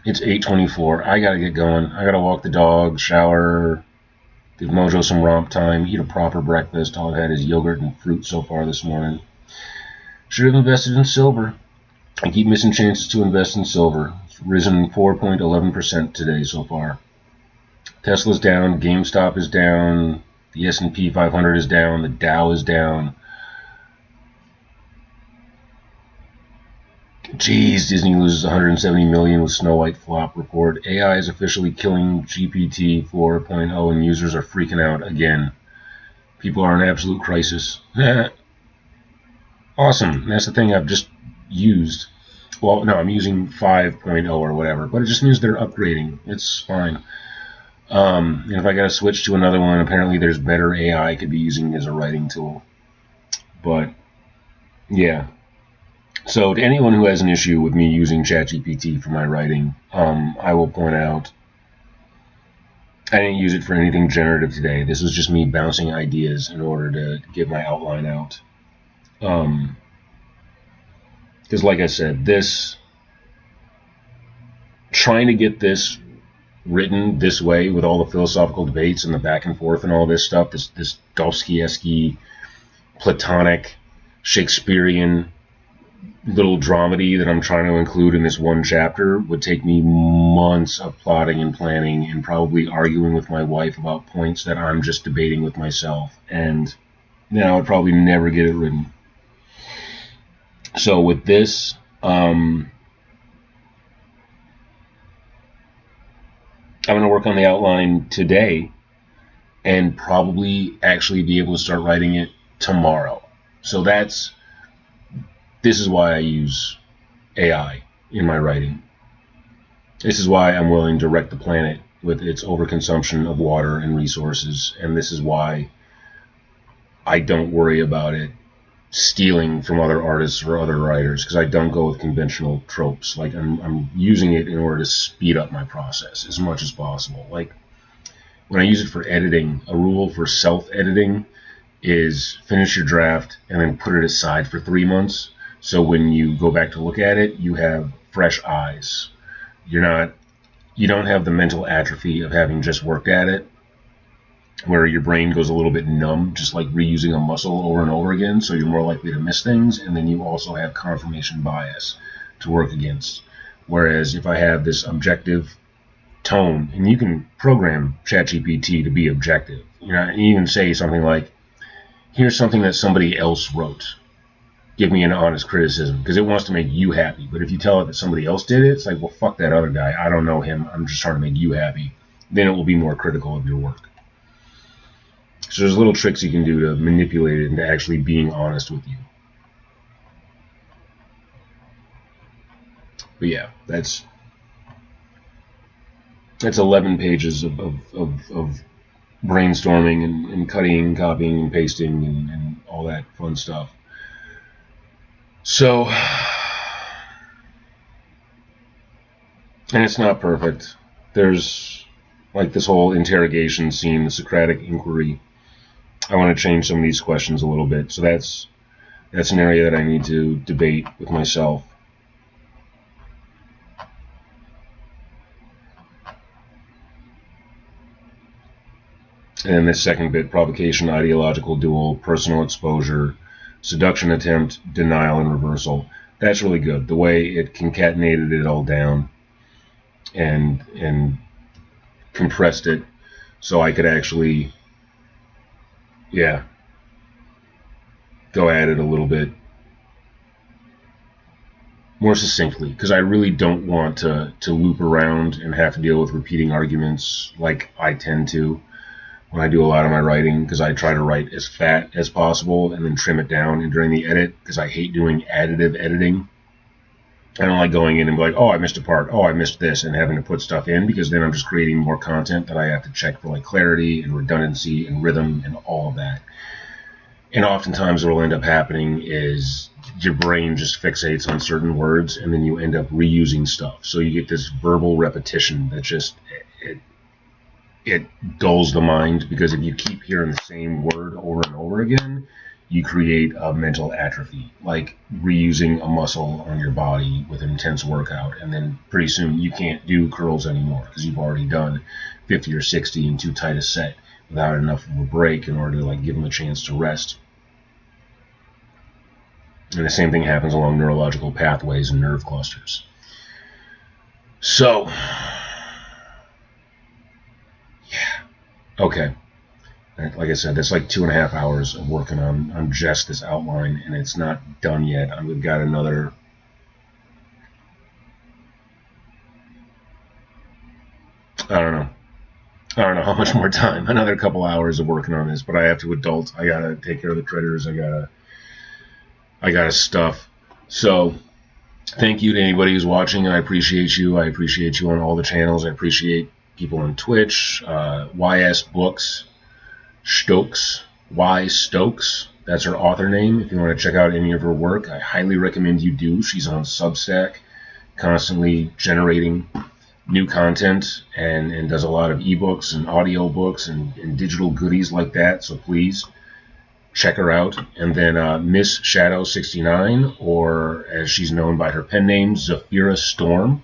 It's 8:24. I gotta get going. I gotta walk the dog, shower, give Mojo some romp time, eat a proper breakfast. All I've had is yogurt and fruit so far this morning. Should have invested in silver. I keep missing chances to invest in silver. It's risen 4.11% today so far. Tesla's down, GameStop is down, the S&P 500 is down, the Dow is down. Jeez, Disney loses 170 million with Snow White flop report. AI is officially killing GPT 4.0 and users are freaking out again. People are in absolute crisis. Awesome. That's the thing I've just used. Well, no, I'm using 5.0 or whatever, but it just means they're upgrading. It's fine. And if I gotta switch to another one, apparently there's better AI I could be using as a writing tool. But, yeah. So to anyone who has an issue with me using ChatGPT for my writing, I will point out I didn't use it for anything generative today. This was just me bouncing ideas in order to get my outline out. Because like I said, trying to get this written this way with all the philosophical debates and the back and forth and all this stuff, this Dostoevsky, Platonic, Shakespearean little dramedy that I'm trying to include in this one chapter would take me months of plotting and planning and probably arguing with my wife about points that I'm just debating with myself, and then I would probably never get it written. So with this, I'm going to work on the outline today and probably actually be able to start writing it tomorrow. So this is why I use AI in my writing. This is why I'm willing to wreck the planet with its overconsumption of water and resources, and this is why I don't worry about it stealing from other artists or other writers, because I don't go with conventional tropes. Like I'm using it in order to speed up my process as much as possible. Like when I use it for editing, a rule for self-editing is finish your draft and then put it aside for 3 months. So when you go back to look at it, you have fresh eyes. You don't have the mental atrophy of having just worked at it, where your brain goes a little bit numb, just like reusing a muscle over and over again, so you're more likely to miss things, and then you also have confirmation bias to work against. Whereas if I have this objective tone, and you can program ChatGPT to be objective, and even say something like, here's something that somebody else wrote. Give me an honest criticism, because it wants to make you happy. But if you tell it that somebody else did it, it's like, well, fuck that other guy. I don't know him. I'm just trying to make you happy. Then it will be more critical of your work. So there's little tricks you can do to manipulate it into actually being honest with you. But yeah, that's 11 pages of brainstorming and cutting, copying, and pasting and all that fun stuff. So, and it's not perfect. There's like this whole interrogation scene, the Socratic inquiry. I want to change some of these questions a little bit. So that's an area that I need to debate with myself. And then this second bit, provocation, ideological duel, personal exposure, seduction attempt, denial, and reversal. That's really good. The way it concatenated it all down and compressed it so I could actually, go at it a little bit more succinctly, because I really don't want to loop around and have to deal with repeating arguments like I tend to when I do a lot of my writing, because I try to write as fat as possible and then trim it down and during the edit, because I hate doing additive editing. I don't like going in and be like, oh, I missed a part, oh, I missed this, and having to put stuff in, because then I'm just creating more content that I have to check for like clarity and redundancy and rhythm and all of that. And oftentimes what will end up happening is your brain just fixates on certain words, and then you end up reusing stuff. So you get this verbal repetition that just it dulls the mind, because if you keep hearing the same word over and over again, you create a mental atrophy, like reusing a muscle on your body with an intense workout, and then pretty soon you can't do curls anymore because you've already done 50 or 60 in too tight a set without enough of a break in order to like give them a chance to rest. And the same thing happens along neurological pathways and nerve clusters. So, yeah, okay. Like I said, that's like 2.5 hours of working on just this outline, and it's not done yet. We've got another... I don't know how much more time. Another couple hours of working on this, but I have to adult. I gotta take care of the critters. I gotta stuff. So, thank you to anybody who's watching. I appreciate you. I appreciate you on all the channels. I appreciate people on Twitch. YS Books. Stokes, Y Stokes, that's her author name. If you want to check out any of her work, I highly recommend you do. She's on Substack, constantly generating new content, and does a lot of ebooks and audiobooks and digital goodies like that. So please check her out. And then Miss Shadow 69, or as she's known by her pen name, Zafira Storm.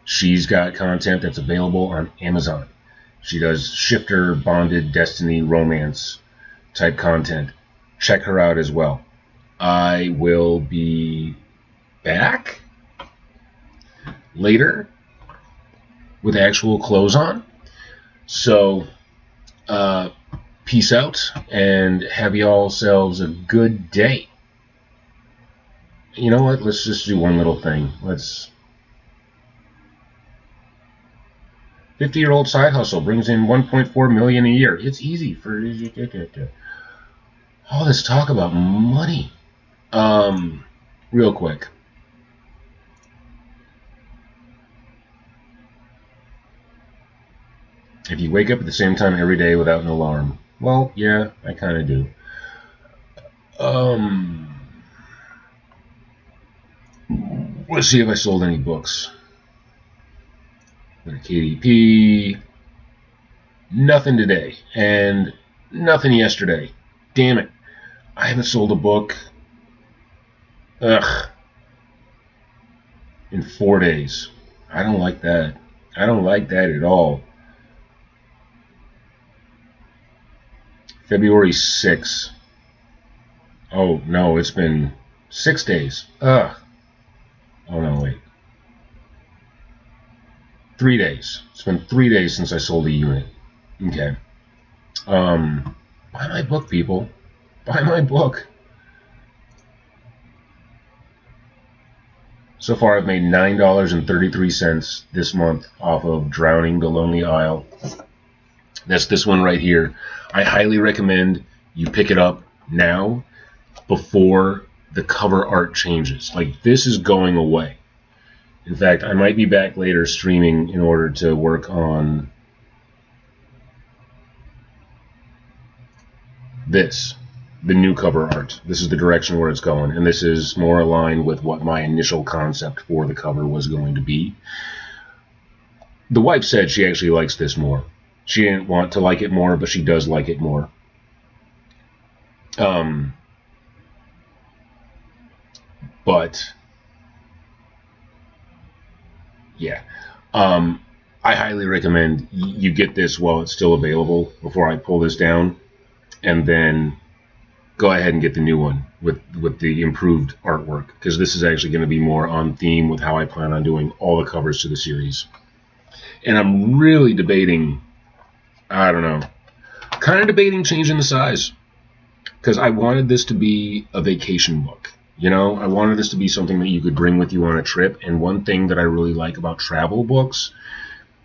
She's got content that's available on Amazon. She does shifter, bonded, destiny, romance type content. Check her out as well. I will be back later with actual clothes on. So, peace out and have y'all selves a good day. You know what? Let's just do one little thing. 50-year-old side hustle brings in $1.4 million a year. It's easy for all this talk about money. Real quick. If you wake up at the same time every day without an alarm, well, yeah, I kind of do. Let's see if I sold any books. KDP, nothing today, and nothing yesterday. Damn it. I haven't sold a book in 4 days. I don't like that. I don't like that at all. February 6th. Oh, no, it's been 6 days. Oh, no, wait. 3 days. It's been 3 days since I sold a unit. Okay. Buy my book, people. Buy my book. So far, I've made $9.33 this month off of Drowning the Lonely Isle. That's this one right here. I highly recommend you pick it up now before the cover art changes. Like, this is going away. In fact, I might be back later streaming in order to work on this, the new cover art. This is the direction where it's going, and this is more aligned with what my initial concept for the cover was going to be. The wife said she actually likes this more. She didn't want to like it more, but she does like it more. But yeah, I highly recommend you get this while it's still available before I pull this down, and then go ahead and get the new one with the improved artwork, because this is actually going to be more on theme with how I plan on doing all the covers to the series. And I'm really debating, I don't know, kind of debating changing the size, because I wanted this to be a vacation book. You know, I wanted this to be something that you could bring with you on a trip. And one thing that I really like about travel books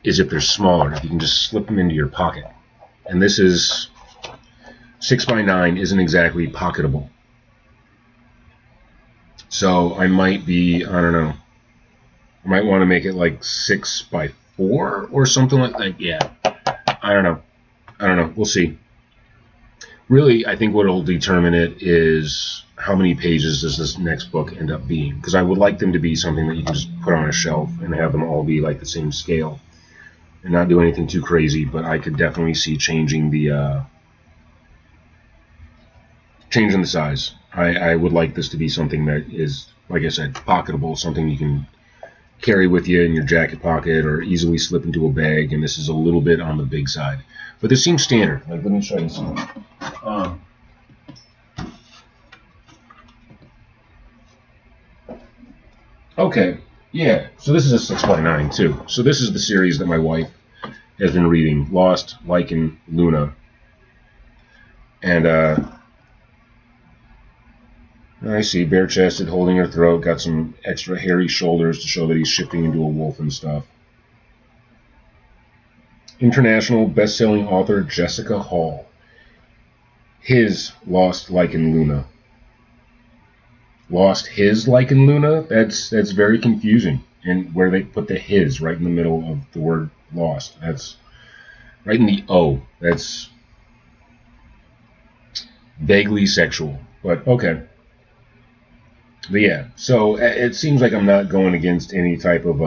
is if they're smaller, if you can just slip them into your pocket. And this is 6x9, isn't exactly pocketable. So I might be, I don't know, I might want to make it like 6x4 or something like that. Yeah, I don't know. We'll see. Really, I think what will determine it is how many pages does this next book end up being, because I would like them to be something that you can just put on a shelf and have them all be like the same scale and not do anything too crazy. But I could definitely see changing the size. I would like this to be something that is, like I said, pocketable, something you can carry with you in your jacket pocket or easily slip into a bag. And this is a little bit on the big side, but this seems standard. Like, let me show you something. Okay, yeah. So this is a 6x9 too. So this is the series that my wife has been reading: Lost, Lycan, Luna, and I see bare-chested, holding her throat, got some extra hairy shoulders to show that he's shifting into a wolf and stuff. International best-selling author Jessica Hall. His Lost, Lycan, Luna. Lost his Lycan Luna? That's very confusing. And where they put the his right in the middle of the word lost. That's right in the O. That's vaguely sexual. But okay. But yeah, so it seems like I'm not going against any type of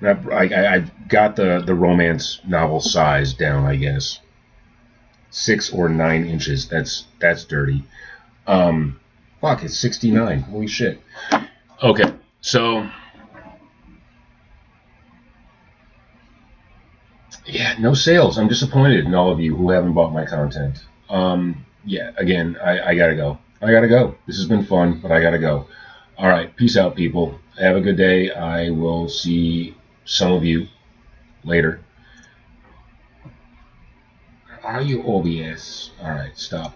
I've got the romance novel size down, I guess. 6 or 9 inches. That's dirty. Fuck, it's 69. Holy shit. Okay, so yeah, no sales. I'm disappointed in all of you who haven't bought my content. Yeah, again, I gotta go. I gotta go. This has been fun, but I gotta go. All right, peace out, people. Have a good day. I will see some of you later. Are you OBS? All right, stop.